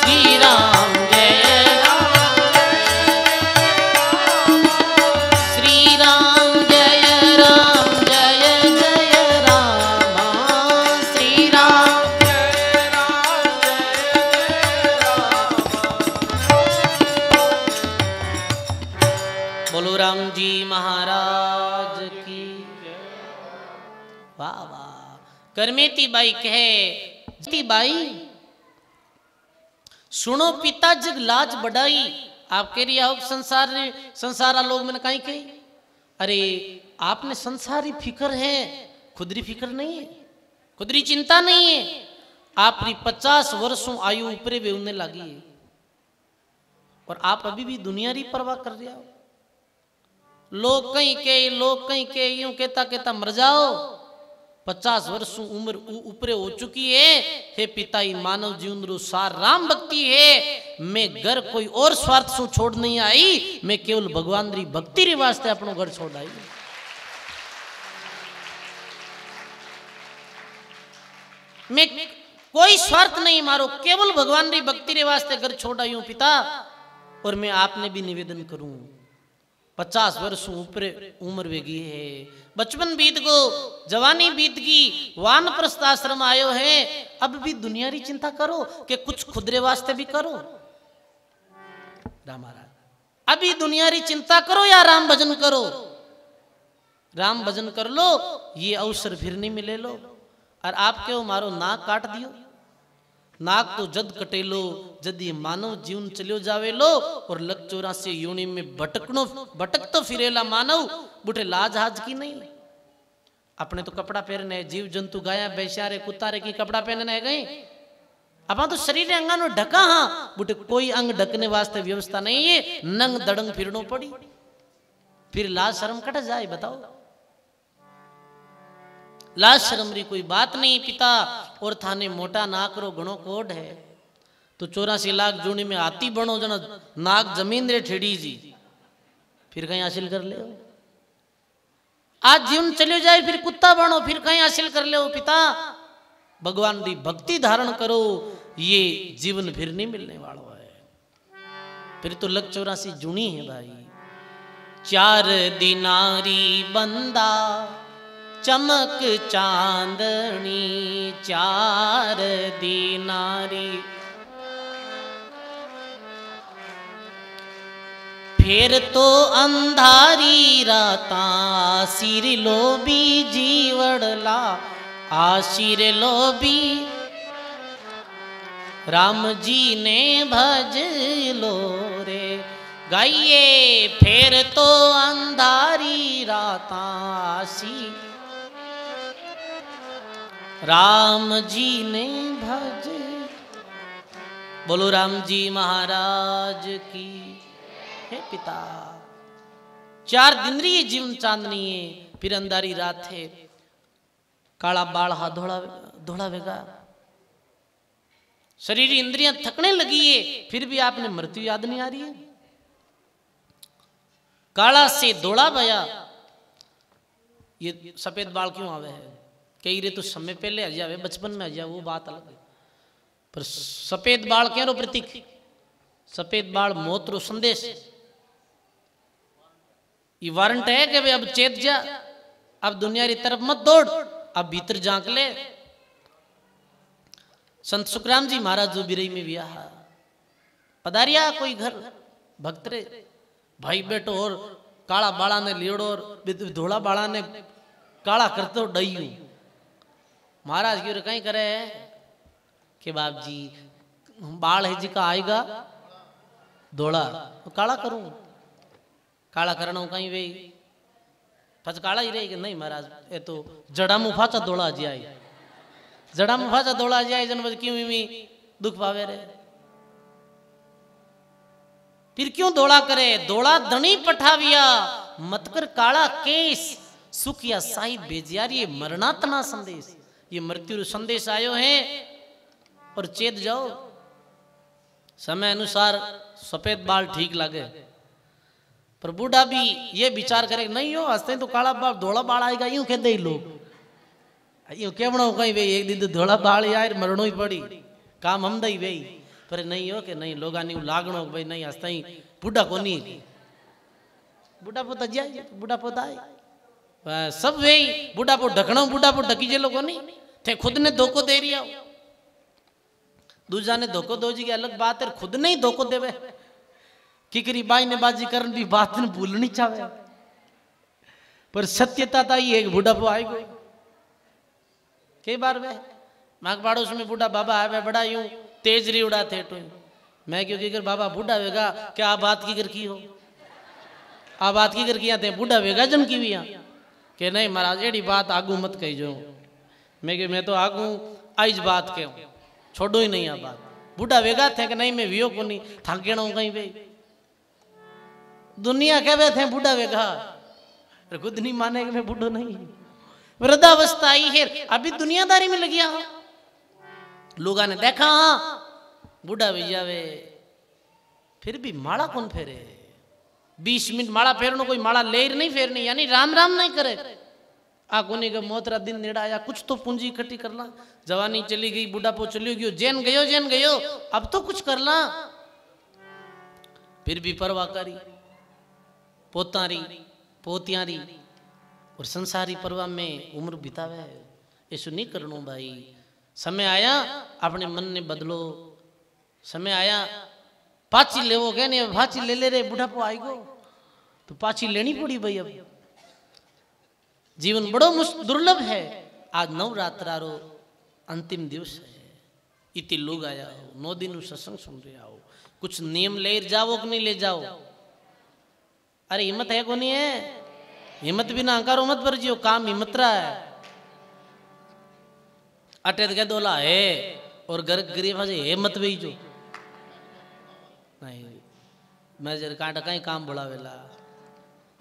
श्री राम जय राम श्री राम जय राम जय जय राम श्री राम जय राम बोलो राम जी महाराज की वाह वाह। करमेती बाई कहे बाई सुनो पिता जग लाज बढ़ाई आप कह रही आओ संसारा लोग मैंने कहीं कही अरे आपने संसारी फिक्र है खुदरी फिक्र नहीं है खुदरी चिंता नहीं है आपकी 50 वर्षों आयु ऊपरे बेउने लगी है और आप अभी भी दुनिया री परवाह कर रहे हो। लोग कहीं के यूं कहता कहता मर जाओ 50 वर्षों उम्र ऊपरे हो चुकी है। हे पिता ही मानव जीवन रो सार राम भक्ति है मैं घर कोई और स्वार्थ सु छोड़ नहीं आई मैं केवल भगवान री भक्ति रे वास्ते अपनो घर छोड़ आई। मैं कोई स्वार्थ नहीं मारो केवल भगवान री भक्ति रे वास्ते घर छोड़ आई हूं पिता। और मैं आपने भी निवेदन करूं 50 वर्ष ऊपर उम्र वेगी है बचपन बीत गो जवानी बीत गई वानप्रस्थ आश्रम आयो है अब भी दुनिया री चिंता करो कि कुछ खुदरे वास्ते भी करो। राम महाराज अभी दुनिया री चिंता करो या राम भजन करो। राम भजन कर लो ये अवसर फिर नहीं मिले लो। और आप क्यों मारो नाक काट दियो नाक तो जद कटे लो जद ये मानव जीवन चलियो जावे लो और लग 84 योनि में भटक तो फिरेला मानव बुढ़े लाज हाज की नहीं। अपने तो कपड़ा पहनने जीव जंतु गाया बेचारे कुत्तारे की कपड़ा पहनने गए अपना तो शरीर अंगा नो ढका हाँ बुढ़े कोई अंग ढकने वास्ते व्यवस्था नहीं है नंग दड़ंग फिरनो पड़ी फिर लाज शर्म कट जाए बताओ। लाज शर्म री कोई बात नहीं पिता, और थाने मोटा ना करो घणो कोड है। तो 84 लाख जूनी में हाथी बनो जना नाक जमीन रे ठेड़ी जी, फिर कहीं हासिल कर ले। आज जीवन चले जाए फिर कुत्ता बनो, फिर कहीं हासिल कर ले पिता। भगवान दी भक्ति धारण करो, ये जीवन फिर नहीं मिलने वाला है। फिर तो लग 84 जूनी है भाई। 4 दिनारी बंदा चमक चांदनी, 4 दिनारी फिर तो अंधारी राता, आसिर लो भी जीवड़ला, आसिर लो भी राम जी ने भज लो रे। गाइए फिर तो अंधारी राता, आसिर राम जी ने भज। बोलो राम जी महाराज की। हे पिता 4 दिन री जीवन चांदनी है, फिर अंधारी रात है। काला बाल हा धोला वेगा, शरीर इंद्रियां थकने लगी है, फिर भी आपने मृत्यु याद नहीं आ रही है। काला से धोला भया, ये सफेद बाल क्यों आवे है? कई रे तो समय पहले आ जावे, बचपन में आ जावे, वो बात अलग है। पर सफेद बाल क्या रो प्रतीक? सफेद बाल मौत रो संदेश। ये वारंट है कि भाई अब चेत जा, अब दुनिया की तरफ मत दौड़, अब भीतर झांक ले। संत सुखराम जी महाराज जो बिरई में ब्याह पधारिया कोई घर भक्त रे भाई बेटो, और काला बाड़ा ने लियोड़ो और धोला बाड़ा ने काला करते डईयू। महाराज की कहीं करे कि बाप जी बाल है जी का आएगा धोला तो काला करूं, काला करना कहीं वे पच काला ही रहेगी। नहीं महाराज ये तो जड़ा मुफाचा धोला जी आई, जड़ा मुफाचा धोला जी आई जन क्यों मी दुख पावे रे। फिर क्यों धोला करे? धोला धनी पठाविया मत कर काला केस, सुख या साई बेजियार। ये मरणातना संदेश, ये मृत्यु संदेश आयो है। और चेत जाओ समय अनुसार सफेद बाल ठीक लगे, पर बूढ़ा भी ये विचार करे नहीं हो हंसते तो काला बाल धोला बाल आएगा, यूं कहते ही लोग। यूं केवड़ो कहीं वे एक दिन तो धोला बाल यार मरणो ही पड़ी, काम हम दई वे। पर नहीं हो कि नहीं लोग लागणो भाई नहीं हंसता ही बूढ़ा को नहीं, बूढ़ा पोता जाए बूढ़ा पोता आए सब वे बूढ़ा पो ढकना, बूढ़ा पो ढकी जे लोगों नहीं थे, खुद ने धोखो दे रिया दूजा ने धोखो दो जी की अलग बात है, खुद नहीं धोखो देवे किकरी बाई ने बाजी करन भी बात ने भूलनी चाहे। पर सत्यता था ये एक बूढ़ा पो आएगा कई बार वे माग पाड़ोस में बूढ़ा बाबा है बड़ा यूं तेज री उड़ाते तो मैं क्यों की कर बाबा बूढ़ा वेगा क्या आप बात की कर की हो, आप बात की कर किया थे बूढ़ा वेगा जन की भी के नहीं महाराज एडी बात आगू मत कही जो। मैं तो आगू आइज बात के छोड़ो ही नहीं आ बात। बूढ़ा वेगा थे कि नहीं मैं वियो को नहीं थाकेणो कहीं वे दुनिया कहवे थे बूढ़ा वेगा, खुद नहीं माने कि मैं बूढ़ो नहीं। वृद्धावस्था आई है अभी दुनियादारी में लगिया हो, लोगों ने देखा बूढ़ा भैया वे फिर भी माला कौन फेरे, 20 मिनट माला फेरनो कोई माला लेर नहीं फेरनी, यानी राम राम नहीं करे। आ कोनी का मोतरा दिन नेड़ा आया कुछ तो पूंजी इकट्ठी कर ला, जवानी चली गई बुढ़ापो चली गयो जेन गयो अब तो कुछ कर ला। फिर भी परवाह करी पोतारी पोतियारी और संसारी परवाह में उम्र बितावे, ऐसा नहीं करनो भाई। समय आया अपने मन ने बदलो, समय आया पाची लेवो गए नहीं पाची ले रे बुढ़ापो आएगो तो पाची लेनी पड़ी भाई। अब जीवन बड़ो दुर्लभ है। आज नवरात्रारो अंतिम दिवस है, इतने लोग आया हो 9 दिन सत्संग सुन रहे आओ, कुछ नियम ले जाओ कि नहीं ले जाओ। अरे हिम्मत है को नहीं है, हिम्मत बिना अहंकारो मत भर जियो, काम हिम्मत रहा है। अटेत के दोला है और गरीब है मत भी जो नहीं मैं जर कांटा कहीं काम बढ़ावेला।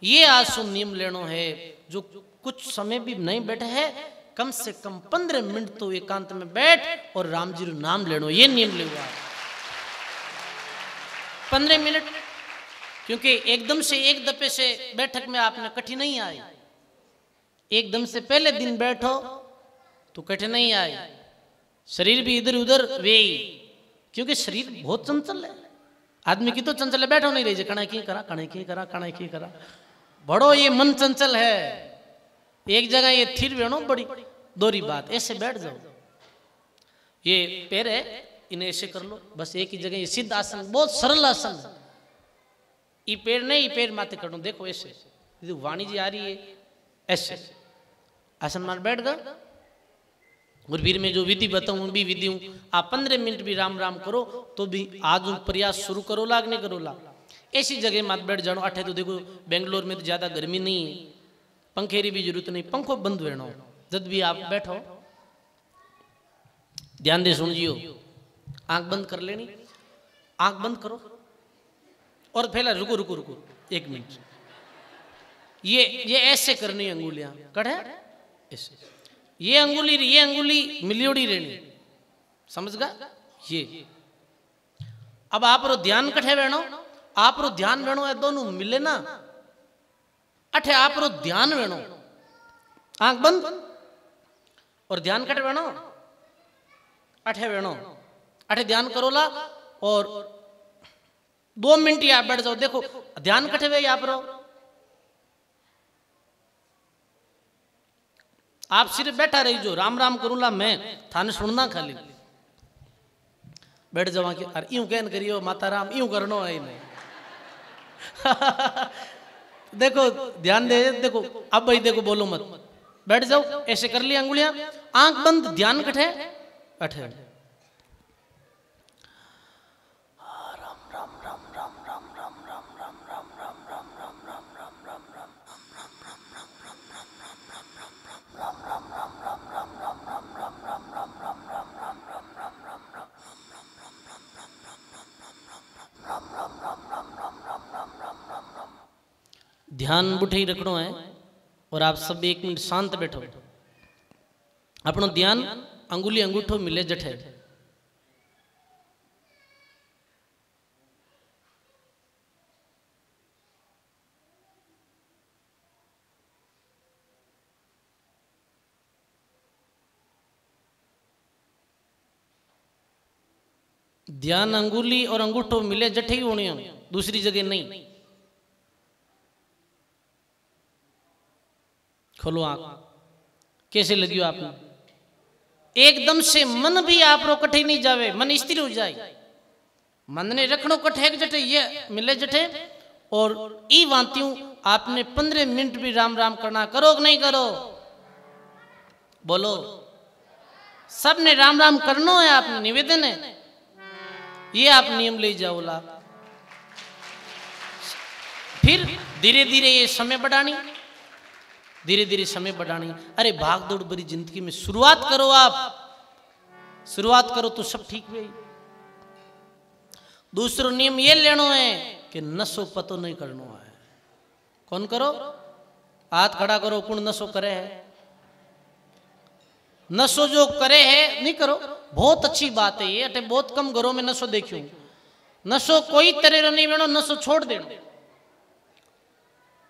ये आज सुन नियम लेनो है जो कुछ समय भी नहीं बैठे है कम से कम 15 मिनट तो एकांत में बैठ और राम जी रो नाम लेनो, ये नियम ले हुआ 15 मिनट। क्योंकि एकदम से एक दफे से बैठक में आपने कठिनाई आई, एकदम से पहले दिन बैठो तो कठिनाई आई, शरीर भी इधर उधर वे, क्योंकि शरीर बहुत चंचल है। आदमी की तो चंचल है, बैठो नहीं रही, कणा की करा कणा की करा कणा की करा, बड़ो ये मन चंचल है, एक जगह ये थिर वेणो बड़ी दोरी बात, ऐसे बैठ जाओ। ये पैर है इन्हें ऐसे कर लो, बस एक ही जगह, ये सिद्ध आसन बहुत सरल आसन है। ये पैर नहीं, ये पैर माथे कर लो, देखो ऐसे, वाणी जी आ रही है ऐसे आसन मार बैठ गए। और फिर मैं जो विधि बताऊं भी विधि हूं, आप 15 मिनट भी राम राम करो तो भी आज प्रयास शुरू करो लाग नहीं करो ला, ऐसी जगह मत बैठ जाओ। अठे तो देखो बेंगलोर में तो ज्यादा गर्मी नहीं है, पंखेरी भी जरूरत नहीं, पंखो बंद रहना, जब भी आप बैठो ध्यान दे सुनियो, आंख बंद कर लेनी, आंख बंद करो और पहले रुको रुको रुको 1 मिनट, ये ऐसे करनी अंगुलियां कड़े ऐसे, ये अंगुली मिलियोड़ी रहनी, समझ गा ये। अब आप रो ध्यान कठे वेणो, आप रो ध्यान वेणो है दोनों मिले ना, अठे आप रो ध्यान वेणो, आंख बंद और ध्यान कटे वेणो, अठे वेणो, अठे ध्यान करोला और 2 मिनट ही आप बैठ जाओ। देखो ध्यान कटे वे आप रो, आप सिर्फ बैठा रही जो राम राम करूला, मैं थाने सुनना खाली, बैठ जावा कि अरे यूं कहन करियो माता राम, यूं करनो है नहीं। देखो ध्यान दे, देखो अब भाई देखो बोलो मत, बैठ जाओ, ऐसे कर ली अंगुलियां, आंख बंद, ध्यान कठे अठे, ध्यान बुठे ही रखना है। और आप सब 1 मिनट शांत बैठो, अपनो ध्यान अंगुली अंगूठो मिले जठे, ध्यान अंगुली और अंगूठो मिले जठे ही होनी, दूसरी जगह नहीं। खोलो आंख, कैसे लगी आपने? एकदम से मन भी आप रो कठे नहीं जावे, मन स्थिर हो जाए, मन ने रखनो कठे जठे ये मिले जठे। और ई वांती हूं आपने 15 मिनट भी राम राम करना, करो कि नहीं करो? बोलो, सब ने राम राम करनो है, आपने निवेदन है, ये आप नियम ले जाओ ला। फिर धीरे धीरे ये समय बढ़ानी, धीरे धीरे समय बढ़ानी। अरे भाग दौड़ भरी जिंदगी में शुरुआत करो, आप शुरुआत करो तो सब ठीक है। दूसरा नियम ये लेनो है कि नशो पतो नहीं करनो है। कौन करो? हाथ खड़ा करो, कौन नशो करे है? नशो जो करे है नहीं करो, बहुत अच्छी बात है ये, अटे बहुत कम घरों में नशो देखियो। नशो कोई तरह नहीं बनो, नशो छोड़ देनो।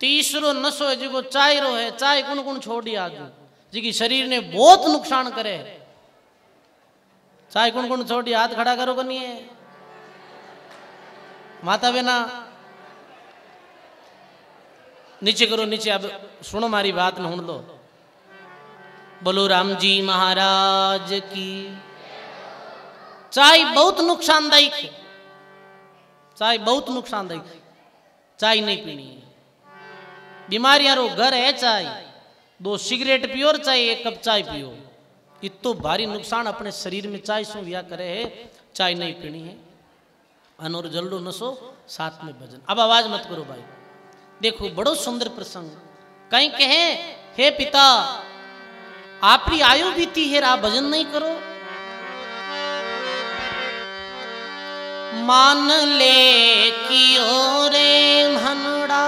तीसरो नशो है जो चाय रो है, चाय कौन कौन छोड़ी आज जी शरीर ने बहुत नुकसान करे है। चाय कौन कौन छोड़ी? हाथ खड़ा करो को नहीं है माता बहना, नीचे करो नीचे। अब सुनो मारी बात न सुन लो। बोलो राम जी महाराज की। चाय बहुत नुकसानदायक है, चाय बहुत नुकसानदायक है, चाय नहीं पीनी है। बीमारियां रो घर है चाय, 2 सिगरेट पियो और चाय 1 कप चाय पियो, इतो भारी नुकसान अपने शरीर में चाय सो व्या करे है। चाय नहीं पीनी है। अनोर जल्दो नसो साथ में भजन। अब आवाज मत करो भाई। देखो बड़ो सुंदर प्रसंग, कहीं कहे हे पिता आपकी आयु बीती है, आप भजन नहीं करो? मान ले कियो रे मनड़ा,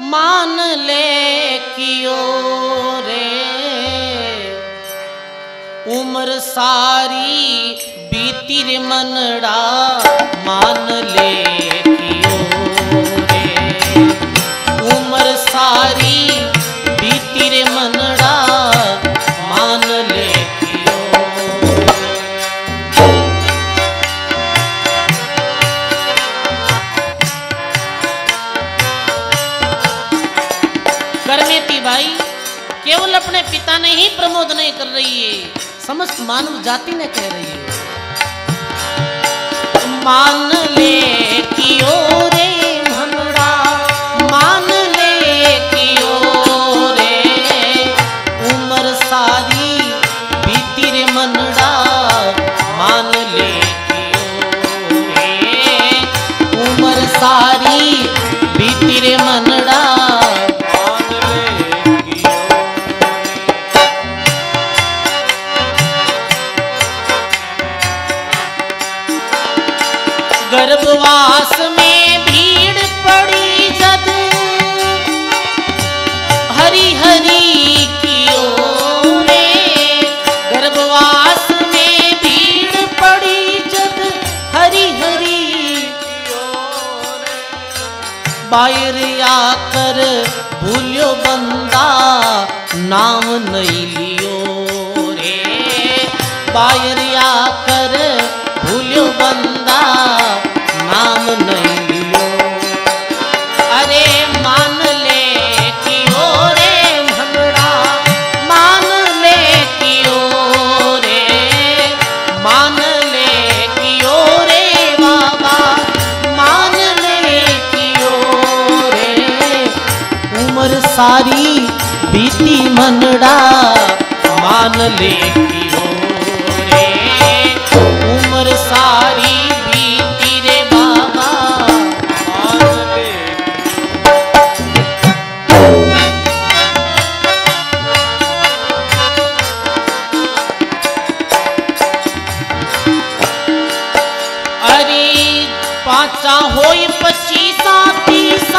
मान ले कियो रे उम्र सारी बीती रे मनड़ा मान ले कियो रे। उम्र सारी बीती रे मनड़ा मान ले कियो। करमेती बाई केवल अपने पिता ने ही प्रमोद नहीं कर रही है, समस्त मानव जाति ने कह रही है। मान ले कियो रे मनड़ा मान ले कियो रे। उम्र सारी बीती रे मनड़ा मान ले कियो रे। उम्र सारी बीती रे मनड़ा गर्भवास में भीड़ पड़ी जद हरि हरि कियो रे। गर्भवास में भीड़ पड़ी जद हरि हरि कियो रे। बाहर आकर भूलियो बंदा नाम नहीं लियो रे। बाहर आकर भूलियो बंदा नाम नहीं लियो। अरे मान ले कियो रे मनड़ा मान ले कियो रे। मान ले कियो रे बाबा मान ले कियो रे। उम्र सारी बीती मनड़ा मान ले कियो रे। उम्र सारी बीती रे बाबा मान ले। अरे पांचा होय 25 30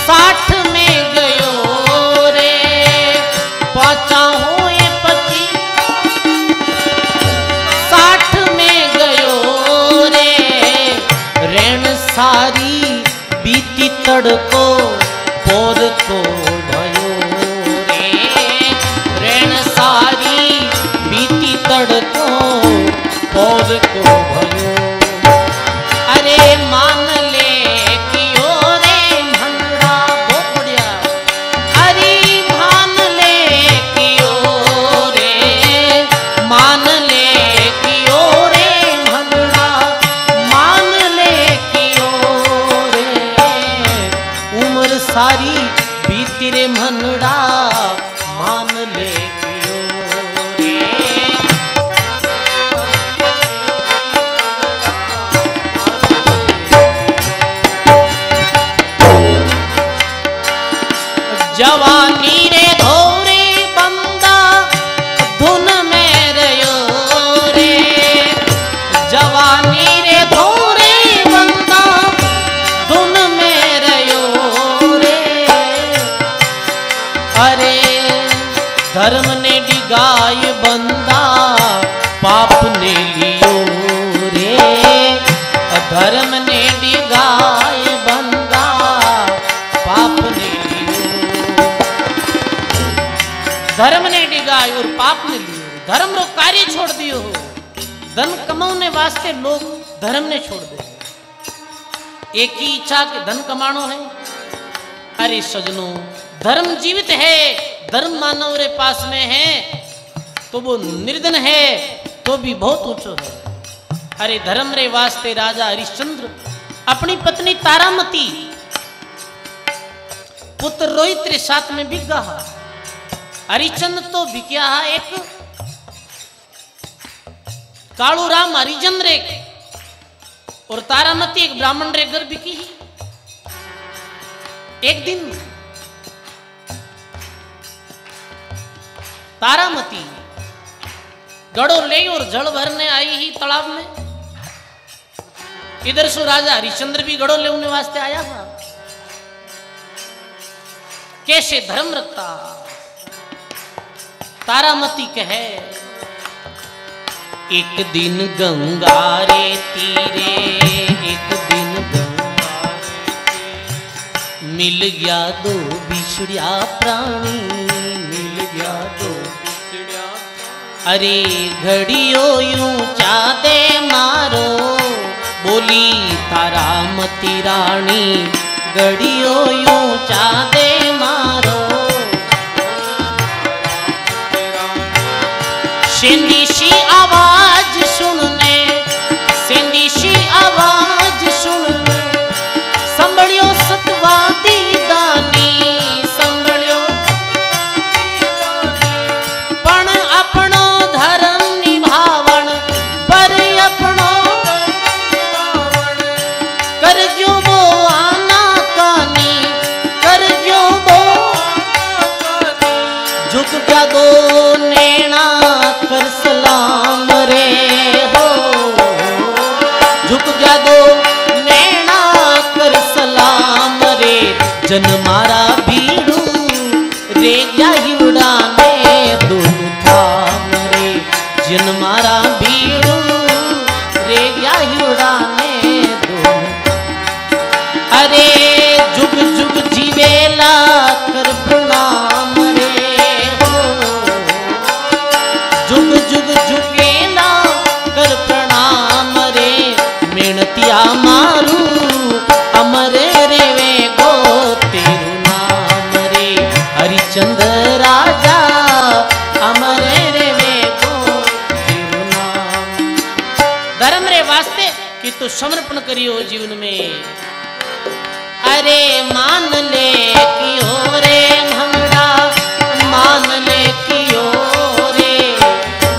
60 में गयो रे। पांचा होय 25 60 में गयो रे। रेण सारी बीती तड़को पोर को भयो रे। रेण सारी बीती तड़को पोर को भयो। अरे मान ले कियो रे मनड़ा बहुत बढ़िया। अरे मान ले कियो रे मान ले कियो रे मनड़ा मान ले कियो रे। उम्र सारी बीती रे मनड़ा मान ले कियो रे। जवानी रे धोरे बंदा धुन में रयो रे। जवानी रे धोरे बंदा धुन में रयो रे। अरे धर्म ने डिगाय बंदा पाप ने लियो रे। धर्म ने डिगाय बंदा पाप ने धर्म ने डिगाय और पाप ने लियो। धर्म रो कार्य छोड़ दियो हो। धन कमाने वास्ते लोग धर्म ने छोड़ दे। एक ही इच्छा के धन कमानो है। अरे सजनों धर्म जीवित है, धर्म मानव रे पास में है तो वो निर्धन है तो भी बहुत ऊंचो है। अरे धर्म रे वास्ते राजा हरिश्चंद्र अपनी पत्नी तारामती पुत्र रोहित रे साथ में बिक गया। हरिचंद तो बिकिया एक कालू राम हरिचंद रे और तारामती एक ब्राह्मण रे घर बिकी ही। एक दिन तारामती गड़ो ले और जल भरने आई ही तालाब में। इधर से राजा हरिश्चंद्र भी गड़ो लेने वास्ते आया था। कैसे धर्म रखता तारामती कहे एक दिन गंगा रे तीरे, एक दिन गंगा मिल गया दो बिछड़िया प्राणी, मिल गया दो बिछड़िया। अरे घड़ियो यूं चादे मारो, बोली तारा मती रानी, घड़ियो यूं चादे मारो। सेंधी आवाज सुनने, सेंधी आवाज सुनने, संभलियो सतवादी दानी, संभलियो पण अपनो धर्म निभावण, पर अपनो कर जो वो आना कानी, कर जो वो झुक जा दो नैना कर सलाम रे हो, झुक जा दो नैना कर सलाम रे। जन मारा भीड़ू रे जाही उड़ाने दोनों थाम रे, जन मारा भीड़ू रे जाही उड़ाने दोनों। अरे जुग जुग जीवेला कर प्रणाम रे हो, जुग जुग झुकेला कर प्रणाम रे। मेणतिया मारू अमर रे वे गो तेरू नाम रे, हरिचंद्र राजा अमर रे वे गो तेरू नाम। धर्म रे वास्ते कि तू समर्पण करियो जीवन में। अरे मान ले कियो रे भंगड़ा, मान ले कियो रे,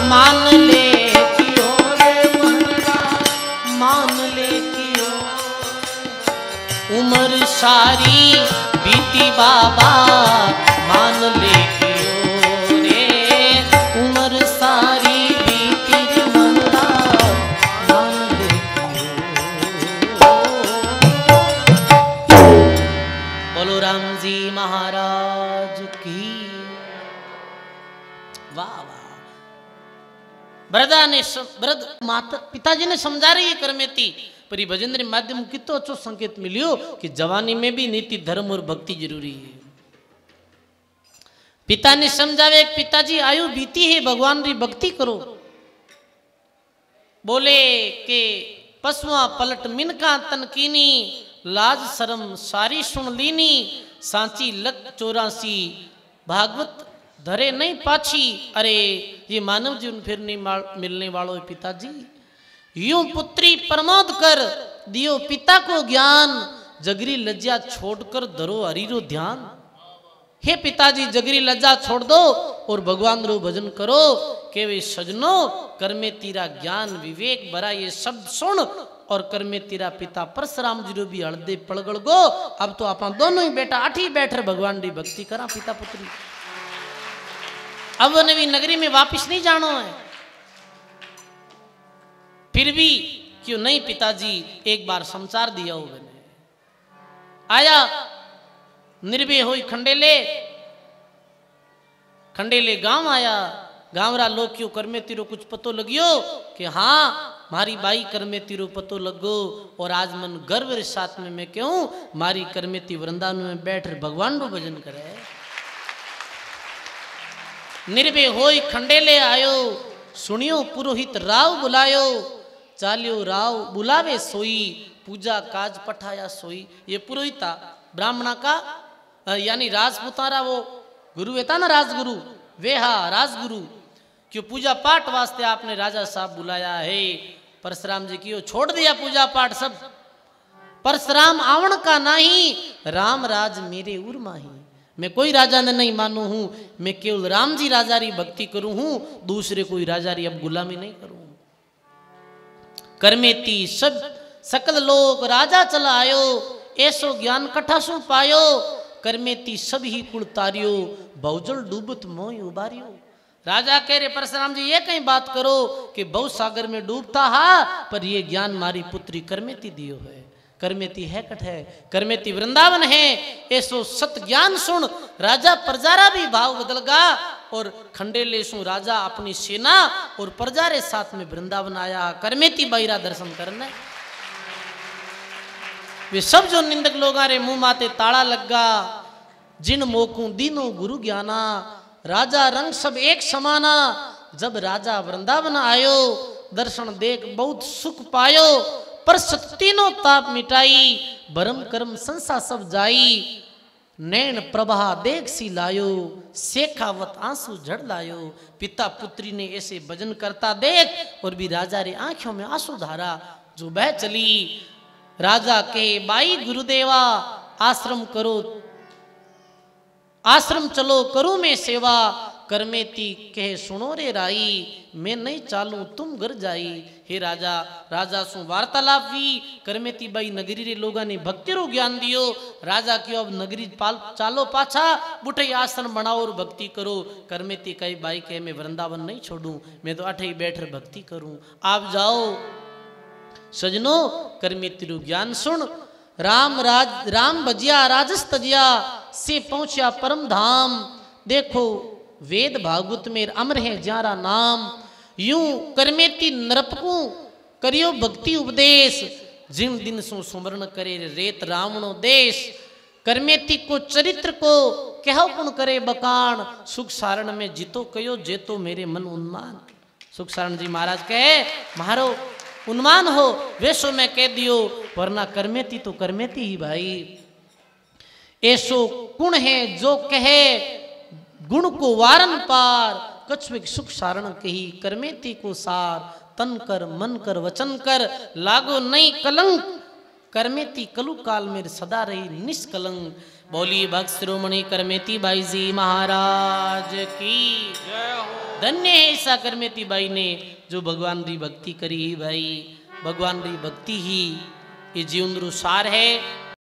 मान ले कियो रे भंगड़ा, मान ले कियो। उम्र सारी बीती बाबा, मान ले कियो रे, उम्र सारी बीती रे भंगड़ा, मान ले कियो। बोलो राम जी महाराज की। वाह वाह। ब्रद माता पिताजी ने समझा रही है करमेती, पर ये भजन रे माध्यम कितो अच्छो संकेत मिलियो कि जवानी में भी नीति धर्म और भक्ति जरूरी है। पिता ने समझावे, पिताजी आयु बीती है, भगवान री भक्ति करो। बोले के पशुआ पलट मिनका तन कीनी, लाज शरम सारी सुन लीनी, सांची लक 84 भागवत धरे नहीं पाछी। अरे ये मानव जीवन फिर नहीं मिलने वालों है पिताजी। यूं पुत्री प्रमोद कर दियो पिता को ज्ञान, जगरी लज्जा छोड़कर धरो हरिरो ध्यान। हे पिताजी जगरी लज्जा छोड़ दो और भगवान रो भजन करो। के वे सजनो कर में तेरा ज्ञान विवेक भरा ये शब्द सुन, और कर में तेरा पिता परशुराम जी रो भी हड़दे पड़गड़ गो। अब तो आप दोनों ही बेटा आठी बैठर भगवान री भक्ति करा पिता पुत्री। अब नवी नगरी में वापिस नहीं जानो है। फिर भी क्यों नहीं पिताजी एक बार समाचार दिया हो मैंने। आया निर्भय होई खंडेले गांव आया। गांव रा लोग क्यों कर में तीरो कुछ पतो लगियो कि हाँ मारी बाई कर में तीरो पतो लगो। और आज मन गर्व रे साथ में मैं क्यों मारी करमेती वृंदावन में बैठ भगवान रो भजन करे। निर्भय होई खंडेले आयो, सुनियो पुरोहित राव बुलायो। चालियो राव बुलावे सोई, पूजा काज पठाया सोई। ये पुरोहिता ब्राह्मणा का यानी राजपुतारा वो गुरु था ना राजगुरु, वे हा राजगुरु। क्यों पूजा पाठ वास्ते आपने राजा साहब बुलाया है। परशुराम जी की छोड़ दिया पूजा पाठ सब। परशुराम आवण का नहीं, राम राज मेरे उर माही। मैं कोई राजा ने नहीं मानू हूं, मैं केवल राम जी राजा री भक्ति करूं हूं, दूसरे कोई राजा री अब गुलामी नहीं करूं। करमेती सब सकल लोग राजा चला आयो, ऐसो ज्ञान कठा सु पायो। करमेती सब ही कुल तारियो, बहुजल डूबत मोह उबारियो। राजा कह रहे परशुराम जी ये कहीं बात करो कि बहु सागर में डूबता हा, पर ये ज्ञान मारी पुत्री करमेती दियो है। करमेती है कठ है, करमेती वृंदावन है, ऐसो सत ज्ञान सुन। राजा प्रजारा भी भाव बदल गा। और खंडेले सु राजा अपनी सेना और प्रजा रे साथ में वृंदावन आया करमेती बाई रा दर्शन करने। वे सब जो निंदक लोग रे मुंह माते ताला लगा, जिन मोकू दीनो गुरु ज्ञाना, राजा रंग सब एक समाना। जब राजा वृंदावन आयो, दर्शन देख बहुत सुख पायो, पर तीनों ताप मिटाई, भरम कर्म संसा सब जाई। नैन प्रभा देख सी लायो, शेखावत आंसू झड़ लायो। पिता पुत्री ने ऐसे भजन करता देख और भी राजा रे आंखों में आंसू धारा जो बह चली। राजा के बाई गुरुदेवा, आश्रम करो, आश्रम चलो करूं मैं सेवा। करमेती कहे सुनो रे राई, मैं नहीं चालू तुम घर जाई। हे राजा, राजा सु वार्तालाप हुई। करमेती बाई नगरी रे लोगा ने भक्ति रो ज्ञान दियो। राजा क्यों अब नगरी चालो पाछा, बुठई आश्रम बनाओ और भक्ति करो। करमेती कही बाई कहे मैं वृंदावन नहीं छोड़ू, मैं तो अठे ही बैठ भक्ति करूं, आप जाओ। सजनो करमेती रो ज्ञान सुन, राम बजिया राजस तजिया, से पहुंचा परम धाम। देखो वेद भागवत में अमर है ज्यारा नाम। यूं करमेती नरपकू करियो भक्ति उपदेश, जिन दिन सो सुमरण करे रेत रावणो देश। करमेती को चरित्र को कहो पुन करे बकान, सुख सारण में जीतो कयो जेतो मेरे मन उन्मान। सुख सारण जी महाराज कहे मारो उन्मान हो वैसो मैं कह दियो, वरना करमेती तो करमेती ही भाई। ऐसो गुण है जो कहे गुण को वारन पार, कछुक सुख सारण कही करमेती को सार। तन कर मन कर वचन कर लागो नहीं कलंक, करमेती कलु काल में सदा रही निष्कलंक। बोली भक्त शिरोमणि करमेती बाई जी महाराज की धन्य है ऐसा करमेती बाई ने जो भगवान री भक्ति करी। भाई भगवान री भक्ति ही ये जीवन रो सार है।